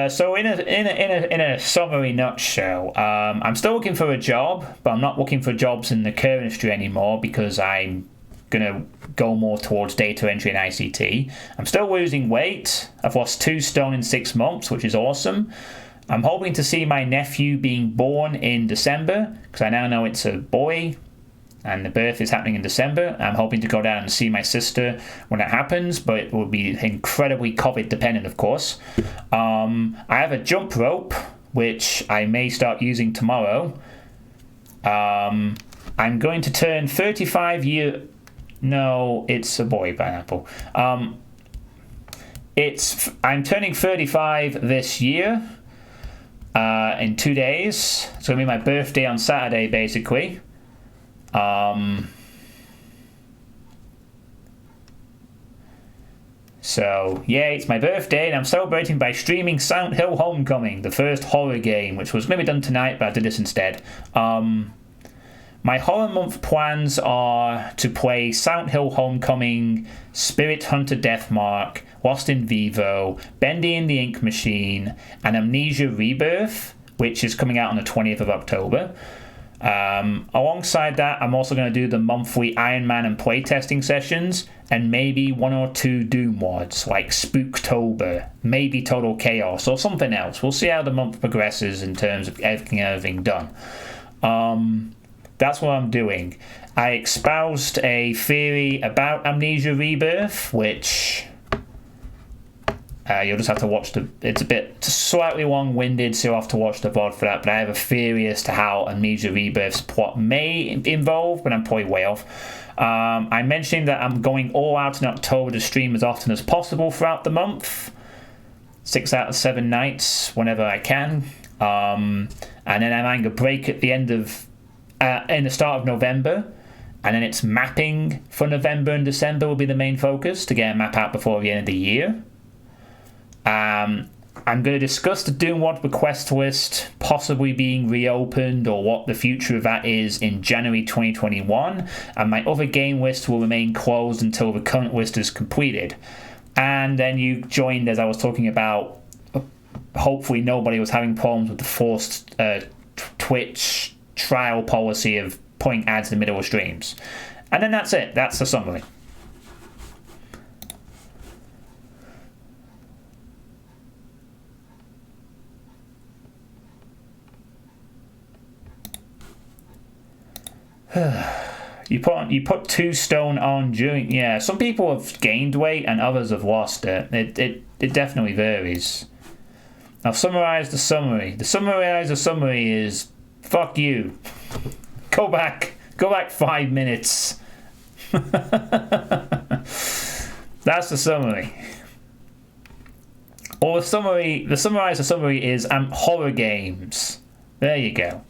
S1: So in a summary nutshell, I'm still looking for a job, but I'm not looking for jobs in the care industry anymore because I'm gonna go more towards data entry and ICT. I'm still losing weight. I've lost 2 stone in 6 months, which is awesome. I'm hoping to see my nephew being born in December because I now know it's a boy. And the birth is happening in December. I'm hoping to go down and see my sister when that happens, but it will be incredibly COVID dependent, of course. I have a jump rope, which I may start using tomorrow. I'm going to turn 35 years... No, it's a boy, pineapple. I'm turning 35 this year in 2 days. It's going to be my birthday on Saturday, basically. So, yay, it's my birthday, and I'm celebrating by streaming Silent Hill Homecoming, the first horror game, which was going to be done tonight, but I did this instead. My horror month plans are to play Silent Hill Homecoming, Spirit Hunter Deathmark, Lost in Vivo, Bendy and the Ink Machine, and Amnesia Rebirth, which is coming out on the 20th of October. Alongside that, I'm also going to do the monthly Iron Man and playtesting sessions, and maybe 1 or 2 Doom mods, like Spooktober, maybe Total Chaos, or something else. We'll see how the month progresses in terms of everything done. That's what I'm doing. I espoused a theory about Amnesia Rebirth, which you'll just have to watch it's a bit slightly long-winded, so you'll have to watch the VOD for that, but I have a theory as to how Amnesia Rebirth's plot may involve, but I'm probably way off. I'm mentioning that I'm going all out in October to stream as often as possible throughout the month. 6 out of 7 nights, whenever I can. And then I'm having a break at the end of in the start of November, and then it's mapping for November and December will be the main focus to get a map out before the end of the year. I'm going to discuss the Doomwad request list possibly being reopened or what the future of that is in January 2021, and my other game list will remain closed until the current list is completed. And then you joined as I was talking about, hopefully nobody was having problems with the forced Twitch trial policy of putting ads in the middle of streams. And then that's it. That's the summary. You put 2 stone on during... Yeah, some people have gained weight and others have lost it. It definitely varies. I'll summarise the summary. The summary is... Fuck you. Go back 5 minutes. That's the summary. Or the summary is horror games. There you go.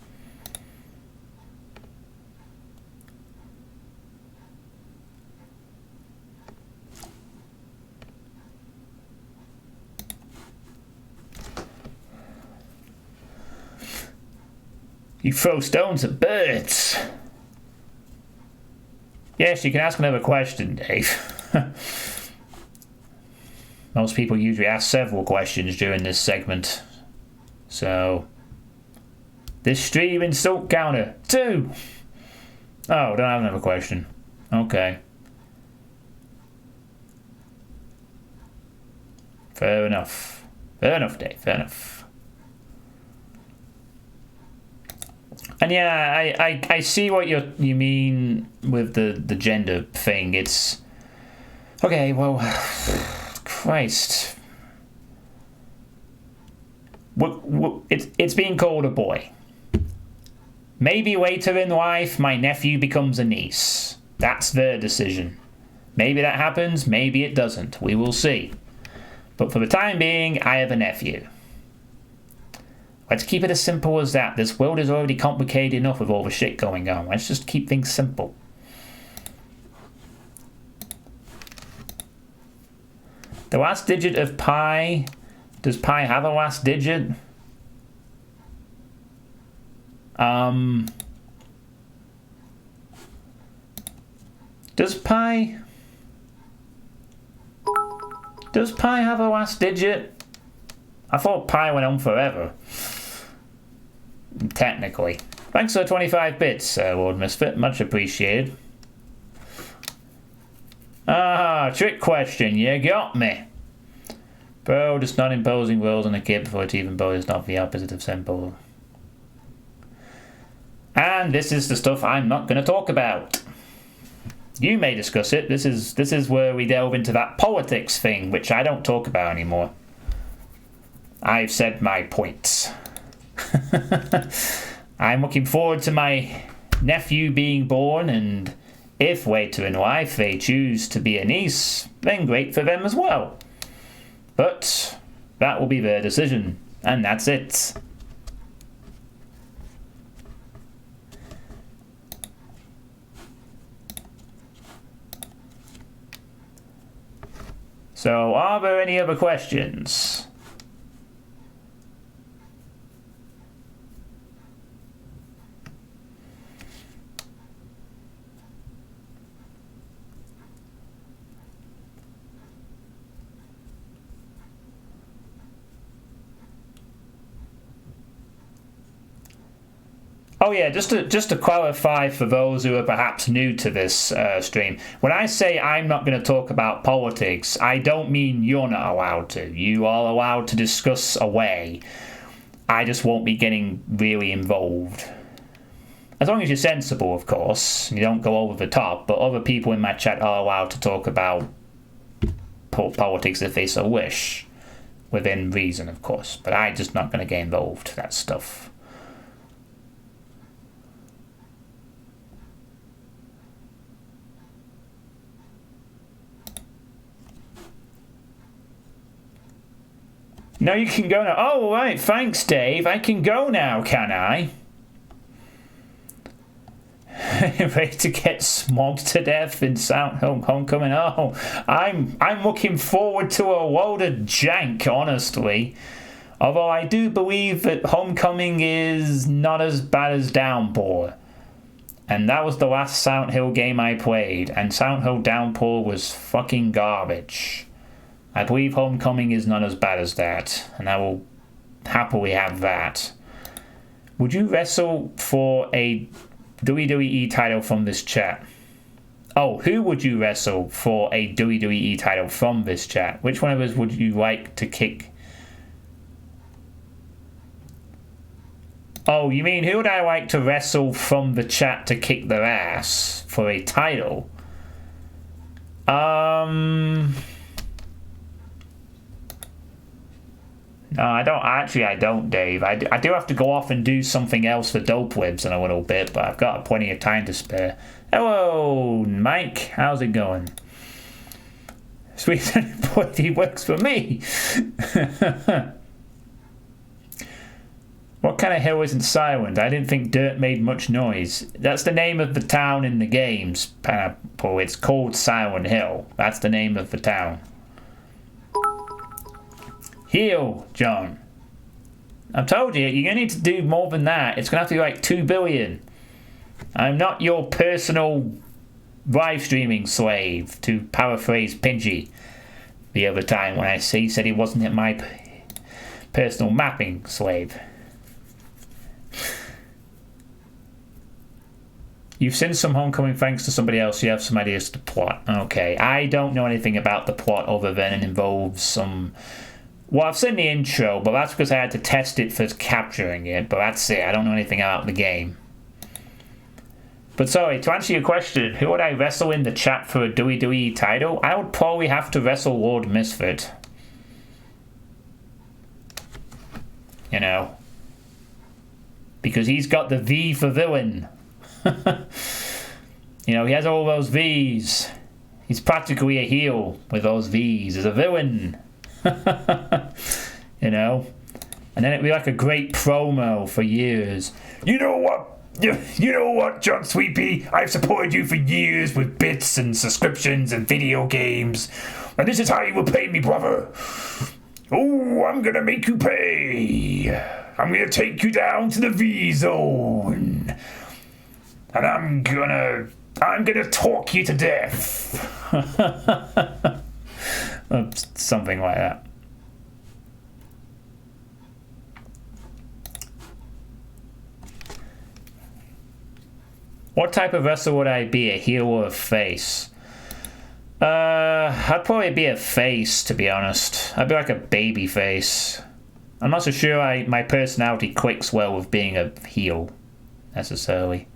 S1: You throw stones at birds. Yes, you can ask another question, Dave. Most people usually ask several questions during this segment. So, this stream insult counter 2. Oh, don't have another question. Okay. Fair enough. Fair enough, Dave. Fair enough. And yeah, I see what you mean with the gender thing. It's okay. Well, Christ, it's being called a boy. Maybe later in life, my nephew becomes a niece. That's their decision. Maybe that happens. Maybe it doesn't. We will see. But for the time being, I have a nephew. Let's keep it as simple as that. This world is already complicated enough with all the shit going on. Let's just keep things simple. The last digit of pi. Does pi have a last digit? Does pi have a last digit? I thought pi went on forever. Technically. Thanks for 25 bits, Lord Misfit. Much appreciated. Trick question. You got me. Bro, just not imposing rules on a kid before it's even bold is not the opposite of simple. And this is the stuff I'm not going to talk about. You may discuss it. This is where we delve into that politics thing, which I don't talk about anymore. I've said my points. I'm looking forward to my nephew being born, and if later in life they choose to be a niece, then great for them as well. But that will be their decision, and that's it. So, are there any other questions? Oh yeah, just to clarify for those who are perhaps new to this stream, when I say I'm not going to talk about politics, I don't mean you're not allowed to. You are allowed to discuss away. I just won't be getting really involved. As long as you're sensible, of course. You don't go over the top, but other people in my chat are allowed to talk about politics if they so wish. Within reason, of course. But I'm just not going to get involved with that stuff. No, you can go now. Oh, right. Thanks, Dave. I can go now, can I? Ready to get smogged to death in South Homecoming? Oh, I'm looking forward to a load of jank, honestly. Although I do believe that Homecoming is not as bad as Downpour. And that was the last Silent Hill game I played. And Silent Hill Downpour was fucking garbage. I believe Homecoming is not as bad as that, and I will happily have that. Would you wrestle for a WWE title from this chat? Oh, who would you wrestle for a WWE title from this chat? Which one of us would you like to kick? Oh, you mean who would I like to wrestle from the chat to kick their ass for a title? No, I don't. Actually, I don't, Dave. I do have to go off and do something else for Dope Libs in a little bit, but I've got plenty of time to spare. Hello, Mike. How's it going? Sweet boy, he works for me. What kind of hill isn't silent? I didn't think dirt made much noise. That's the name of the town in the games, Pineapple. It's called Silent Hill. That's the name of the town. Heal, John. I've told you, you're going to need to do more than that. It's going to have to be like 2 billion. I'm not your personal live streaming slave, to paraphrase Pinchy the other time when he said he wasn't my personal mapping slave. You've seen some Homecoming thanks to somebody else. You have some ideas to plot. Okay, I don't know anything about the plot other than it involves some... Well, I've seen the intro, but that's because I had to test it for capturing it. But that's it. I don't know anything about the game. But sorry, to answer your question, who would I wrestle in the chat for a WWE title? I would probably have to wrestle Lord Misfit. You know. Because he's got the V for villain. You know, he has all those V's. He's practically a heel with those V's. He's a villain. You know, and then it'd be like a great promo for years. You know what, John Suitepee? I've supported you for years with bits and subscriptions and video games, and this is how you will pay me, brother. Oh, I'm gonna make you pay. I'm gonna take you down to the V zone, and I'm gonna talk you to death. Something like that. What type of wrestler would I be, a heel or a face? I'd probably be a face, to be honest. I'd be like a baby face. I'm not so sure my personality clicks well with being a heel, necessarily.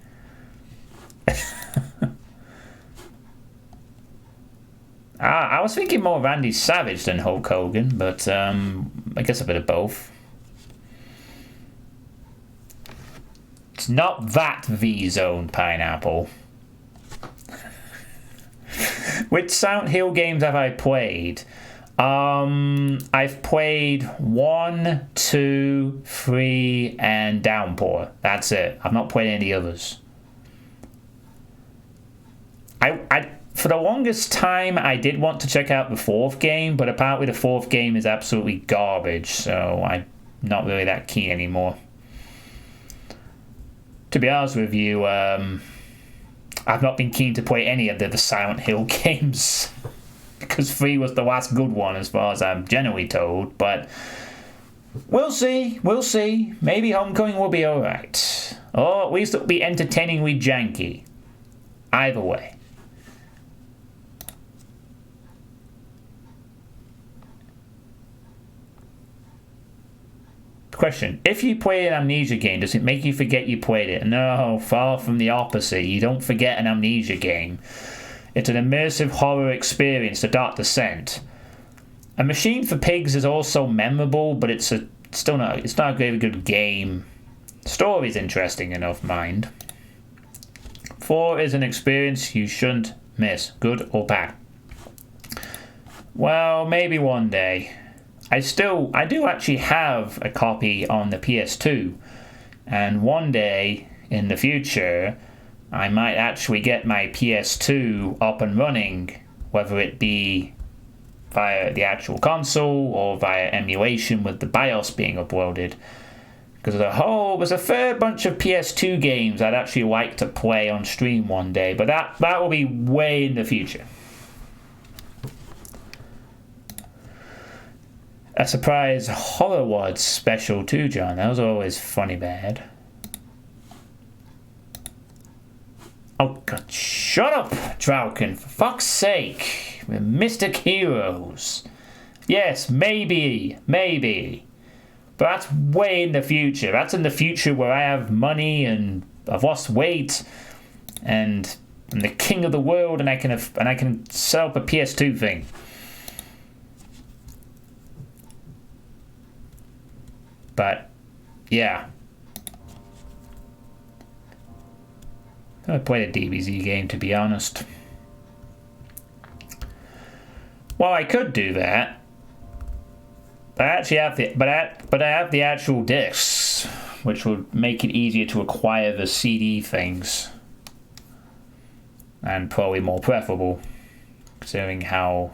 S1: I was thinking more Randy Savage than Hulk Hogan, but I guess a bit of both. It's not that V-Zone, Pineapple. Which Silent Hill games have I played? I've played 1, 2, 3, and Downpour. That's it. I've not played any others. For the longest time, I did want to check out the 4th game, but apparently the 4th game is absolutely garbage, so I'm not really that keen anymore. To be honest with you, I've not been keen to play any of the Silent Hill games, because 3 was the last good one as far as I'm generally told, but we'll see. Maybe Homecoming will be alright. or at least it'll be entertainingly janky. Either way. Question. If you play an Amnesia game, does it make you forget you played it? No, far from the opposite. You don't forget an Amnesia game. It's an immersive horror experience, The Dark Descent. A Machine for Pigs is also memorable, but it's not a very good game. Story's interesting enough, mind. 4 is an experience you shouldn't miss, good or bad. Well, maybe one day. I do actually have a copy on the PS2, and one day in the future, I might actually get my PS2 up and running, whether it be via the actual console or via emulation with the BIOS being uploaded. Because there's a fair bunch of PS2 games I'd actually like to play on stream one day, but that will be way in the future. A surprise Horror Awards special too, John. That was always funny bad. Oh god, shut up, Drauken, for fuck's sake. We're Mystic Heroes. Yes, maybe. But that's way in the future. That's in the future where I have money and I've lost weight and I'm the king of the world and I can set up a PS2 thing. But, yeah. I played a DBZ game, to be honest. Well, I could do that. But I actually have I have the actual discs, which would make it easier to acquire the CD things. And probably more preferable, considering how...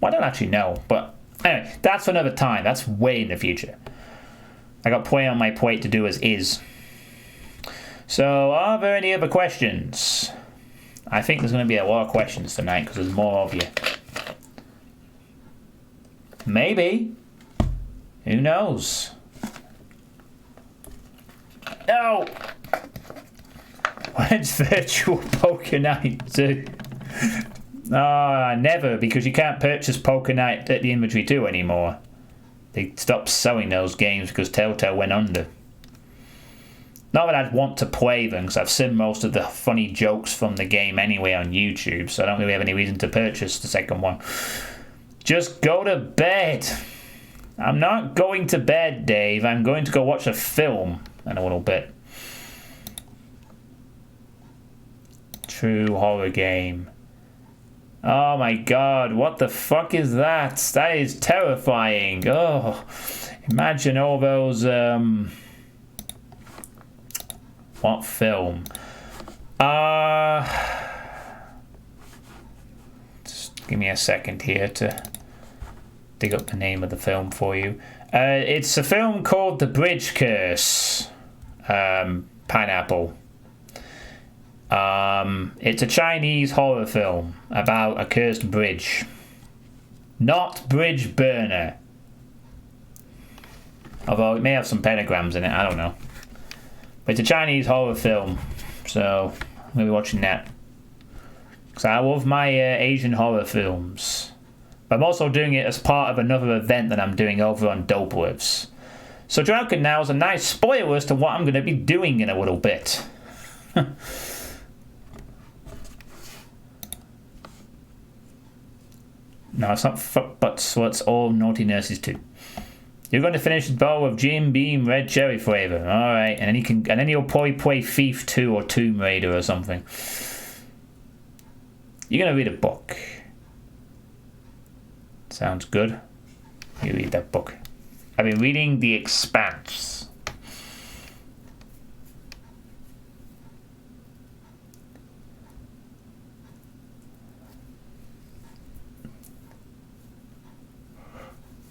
S1: Well, I don't actually know, but... Anyway, that's for another time. That's way in the future. I got plenty on my plate to do as is. So, are there any other questions? I think there's going to be a lot of questions tonight because there's more of you. Maybe. Who knows? No! When's Virtual Poker Night 2? Never, because you can't purchase Poker Night at the Inventory 2 anymore. They stopped selling those games because Telltale went under. Not that I'd want to play them, because I've seen most of the funny jokes from the game anyway on YouTube, so I don't really have any reason to purchase the second one. Just go to bed. I'm not going to bed, Dave. I'm going to go watch a film in a little bit. True horror game. Oh my god, what the fuck is that? That is terrifying. Oh, imagine all those, what film? Just give me a second here to dig up the name of the film for you. It's a film called The Bridge Curse. Pineapple. It's a Chinese horror film about a cursed bridge. Not Bridge Burner. Although it may have some pentagrams in it, I don't know. But it's a Chinese horror film, so I'm going to be watching that. Because I love my Asian horror films. But I'm also doing it as part of another event that I'm doing over on Dopeworths. So Drunken now is a nice spoiler as to what I'm going to be doing in a little bit. No, it's not fuck butts, so it's all naughty nurses too. You're going to finish the bottle of Jim Beam Red Cherry flavour. Alright, and then you'll probably play Thief 2 or Tomb Raider or something. You're going to read a book. Sounds good. You read that book. I've been reading The Expanse.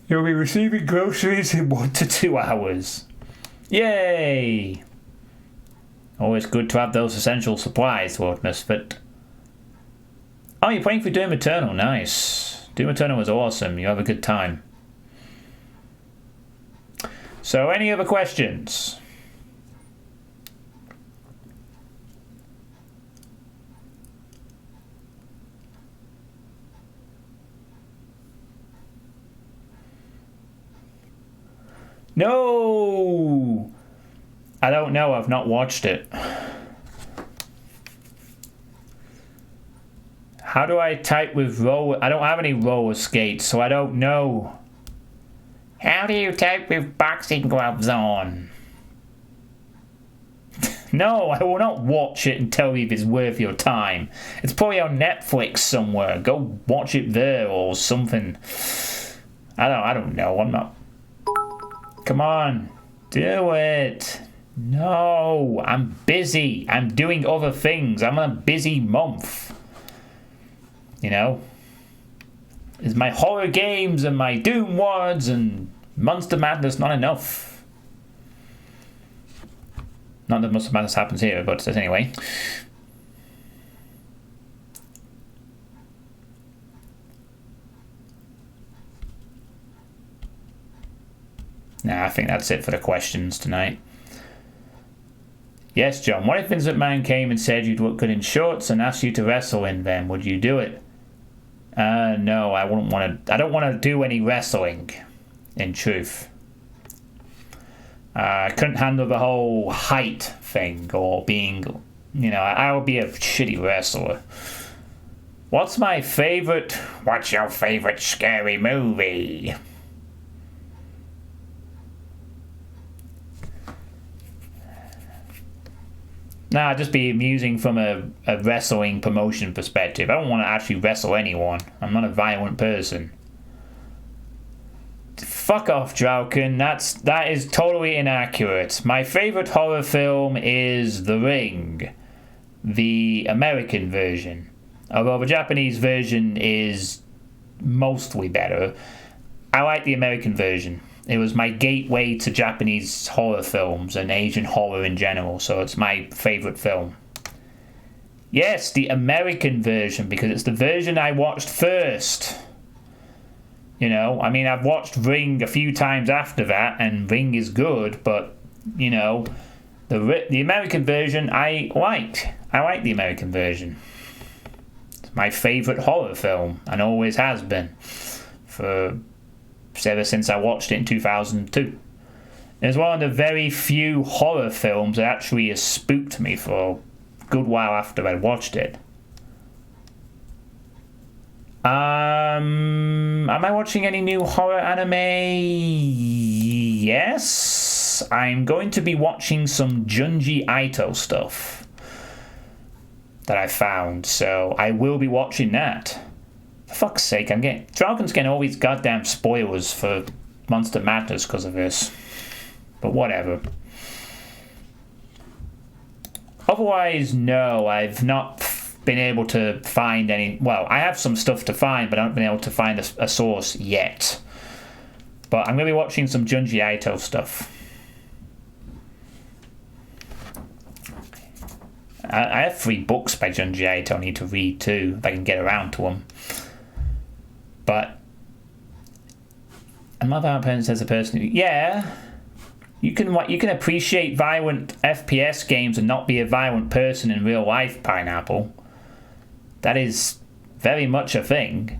S1: You'll be receiving groceries in 1 to 2 hours. Yay! Always good to have those essential supplies, Lord Misfit. Oh, you're playing for Doom Eternal. Nice. Doom Eternal was awesome. You have a good time. So, any other questions? No! I don't know. I've not watched it. How do I type with roller? I don't have any roller skates, so I don't know. How do you type with boxing gloves on? No, I will not watch it and tell you if it's worth your time. It's probably on Netflix somewhere. Go watch it there or something. I don't know. I'm not. Come on, do it. No, I'm busy. I'm doing other things. I'm on a busy month. You know? Is my horror games and my Doom Words and Monster Madness not enough? Not that Monster Madness happens here, but anyway. Nah, I think that's it for the questions tonight. Yes, John. What if Vince McMahon came and said you'd look good in shorts and asked you to wrestle in them? Would you do it? No, I wouldn't want to. I don't want to do any wrestling, in truth. I couldn't handle the whole height thing or being, I would be a shitty wrestler. What's your favorite scary movie? Nah, just be amusing from a wrestling promotion perspective. I don't want to actually wrestle anyone. I'm not a violent person. Fuck off, Drauken. That is totally inaccurate. My favorite horror film is The Ring, the American version. Although the Japanese version is mostly better, I like the American version. It was my gateway to Japanese horror films and Asian horror in general, so it's my favorite film. Yes, the American version, because it's the version I watched first. I've watched Ring a few times after that, and Ring is good, but, the American version I liked. I like the American version. It's my favourite horror film, and always has been, ever since I watched it in 2002. It's one of the very few horror films that actually has spooked me for a good while after I watched it. Am I watching any new horror anime? Yes. I'm going to be watching some Junji Ito stuff that I found, so I will be watching that. For fuck's sake, Dragon's getting all these goddamn spoilers for Monster Madness because of this. But whatever. Otherwise, no, I've not been able to find any. Well, I have some stuff to find, but I haven't been able to find a source yet. But I'm going to be watching some Junji Ito stuff. I have 3 books by Junji Ito I need to read too, if I can get around to them. But a mother parent says a person who, yeah, you can appreciate violent FPS games and not be a violent person in real life, Pineapple. That is very much a thing.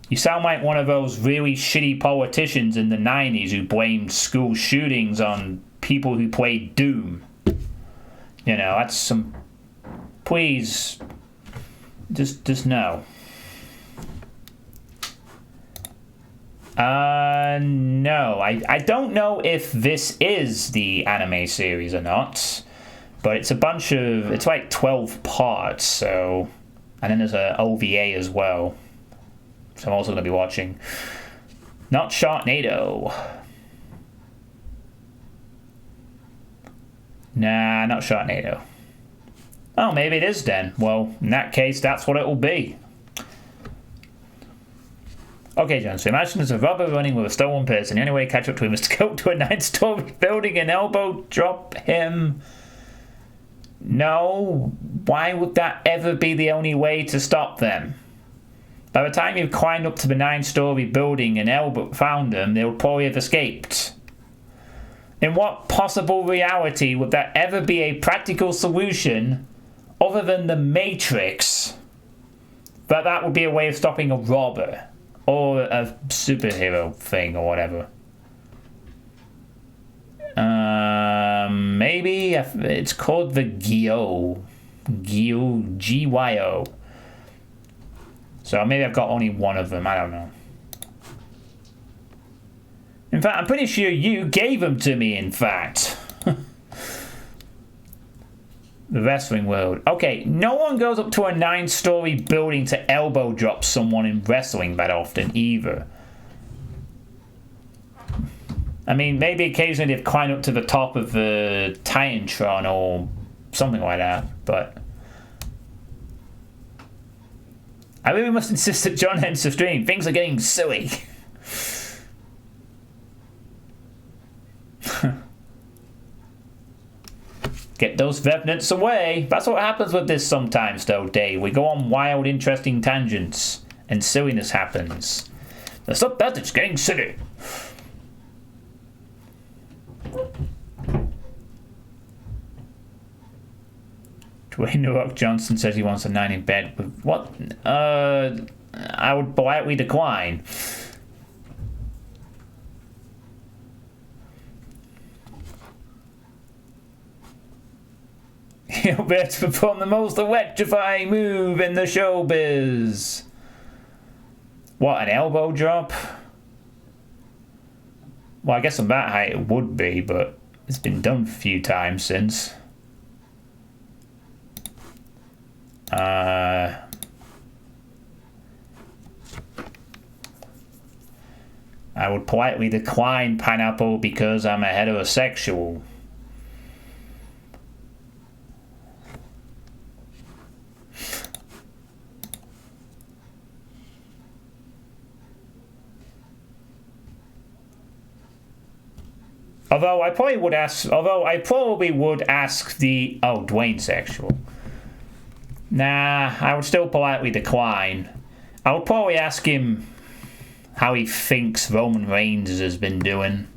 S1: You sound like one of those really shitty politicians in the 90s who blamed school shootings on people who played Doom. That's some. Please, just no. No, I don't know if this is the anime series or not, but it's it's like 12 parts, so, and then there's a OVA as well, so I'm also going to be watching. Not Sharknado. Nah, not Sharknado. Oh, maybe it is then. Well, in that case, that's what it will be. Okay, John, so imagine there's a robber running with a stolen purse, and the only way to catch up to him is to go to a 9-story building and elbow drop him. No, why would that ever be the only way to stop them? By the time you've climbed up to the 9-story building and elbow found them, they would probably have escaped. In what possible reality would that ever be a practical solution other than the Matrix? But that would be a way of stopping a robber. Or a superhero thing or whatever. Maybe it's called the Gyo. Gyo. So maybe I've got only one of them. I don't know. In fact, I'm pretty sure you gave them to me, in fact. The wrestling world. Okay, no one goes up to a 9-story building to elbow drop someone in wrestling that often either. I mean, maybe occasionally they've climbed up to the top of the Titantron or something like that, but I really must insist that John ends the stream. Things are getting silly. Get those revenants away. That's what happens with this sometimes, though, Dave. We go on wild, interesting tangents, and silliness happens. There's not that it's getting silly. Dwayne The Rock Johnson says he wants a 9 in bed. With what? I would politely decline. He'll be able to perform the most electrifying move in the showbiz. What, an elbow drop? Well, I guess on that height it would be, but it's been done a few times since. I would politely decline pineapple because I'm a heterosexual. Although I probably would ask the... Oh, Dwayne sexual. Nah, I would still politely decline. I would probably ask him how he thinks Roman Reigns has been doing.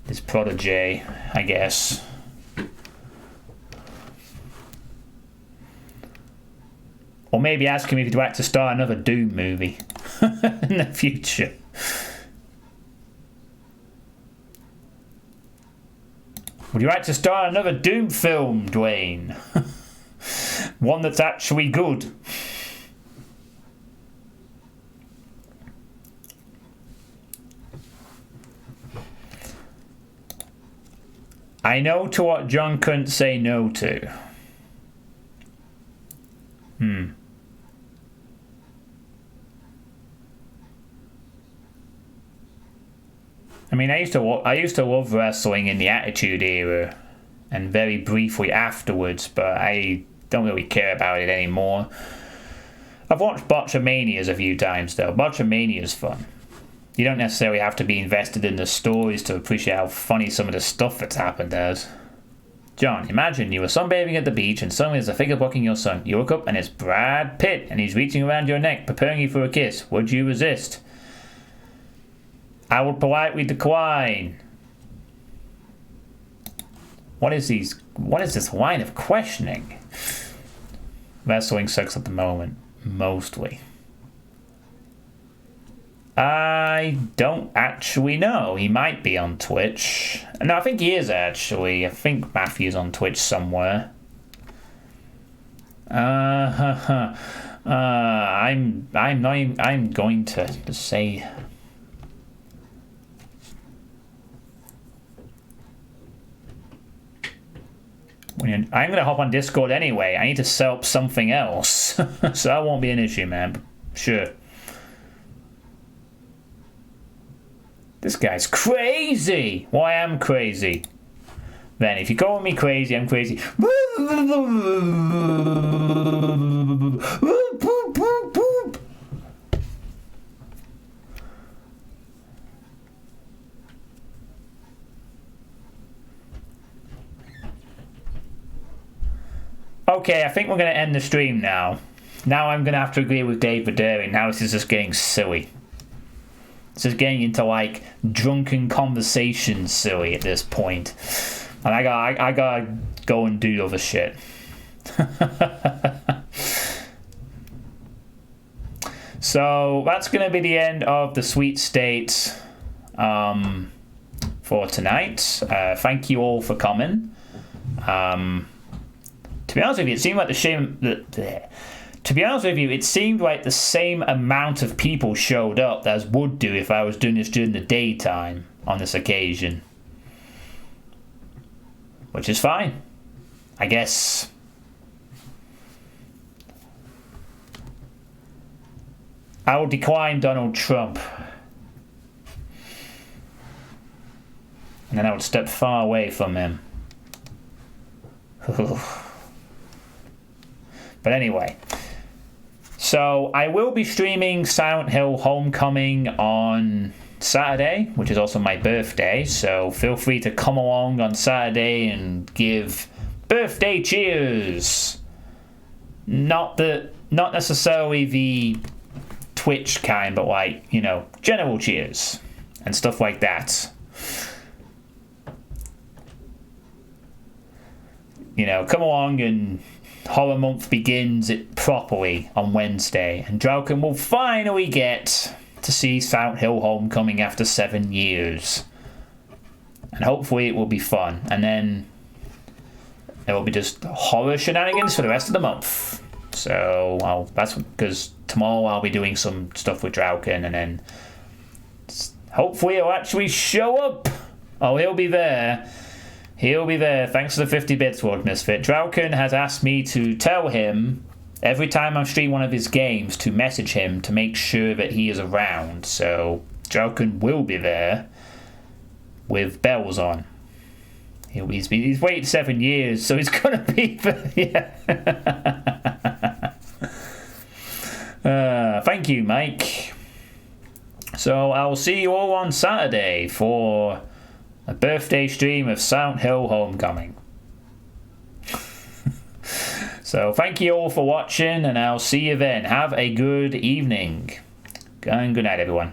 S1: His protege, I guess. Or maybe ask him if he'd like to start another Doom movie in the future. Would you like to start another Doom film, Dwayne? One that's actually good. I know to what John couldn't say no to. I mean, I used to love wrestling in the Attitude Era, and very briefly afterwards, but I don't really care about it anymore. I've watched Botchamanias a few times though. Botchamania's fun. You don't necessarily have to be invested in the stories to appreciate how funny some of the stuff that's happened is. John, imagine you were sunbathing at the beach and suddenly there's a figure blocking your sun. You look up and it's Brad Pitt and he's reaching around your neck, preparing you for a kiss. Would you resist? I would politely decline. What is this line of questioning? Wrestling sucks at the moment. Mostly. I don't actually know. He might be on Twitch. No, I think he is actually. I think Matthew's on Twitch somewhere. I'm going to say. I'm going to hop on Discord anyway. I need to set up something else. So that won't be an issue, man. Sure. This guy's crazy. Well, I am crazy. Then, if you call me crazy, I'm crazy. Okay, I think we're going to end the stream now. Now I'm going to have to agree with Dave Baderi. Now this is just getting silly. This is getting into, like, drunken conversation silly at this point. And I gotta go and do other shit. So that's going to be the end of the Sweet State for tonight. Thank you all for coming. To be honest with you, it seemed like it seemed like the same amount of people showed up as would do if I was doing this during the daytime on this occasion. Which is fine. I guess. I will decline Donald Trump. And then I would step far away from him. But anyway. So I will be streaming Silent Hill Homecoming on Saturday, which is also my birthday. So feel free to come along on Saturday and give birthday cheers. Not necessarily the Twitch kind, but like, you know, general cheers and stuff like that. You know, come along, and Horror Month begins it properly on Wednesday, and Drauken will finally get to see Silent Hill Homecoming after 7 years. And hopefully it will be fun. And then there will be just horror shenanigans for the rest of the month. So that's because tomorrow I'll be doing some stuff with Drauken, and then hopefully he'll actually show up. Oh, he'll be there. He'll be there, thanks to the 50 bits World Misfit. Drauken has asked me to tell him, every time I stream one of his games, to message him to make sure that he is around. So, Drauken will be there with bells on. He's waited 7 years, so he's gonna be there. Yeah. Thank you, Mike. So, I'll see you all on Saturday for a birthday stream of Silent Hill Homecoming. So thank you all for watching, and I'll see you then. Have a good evening. And good night, everyone.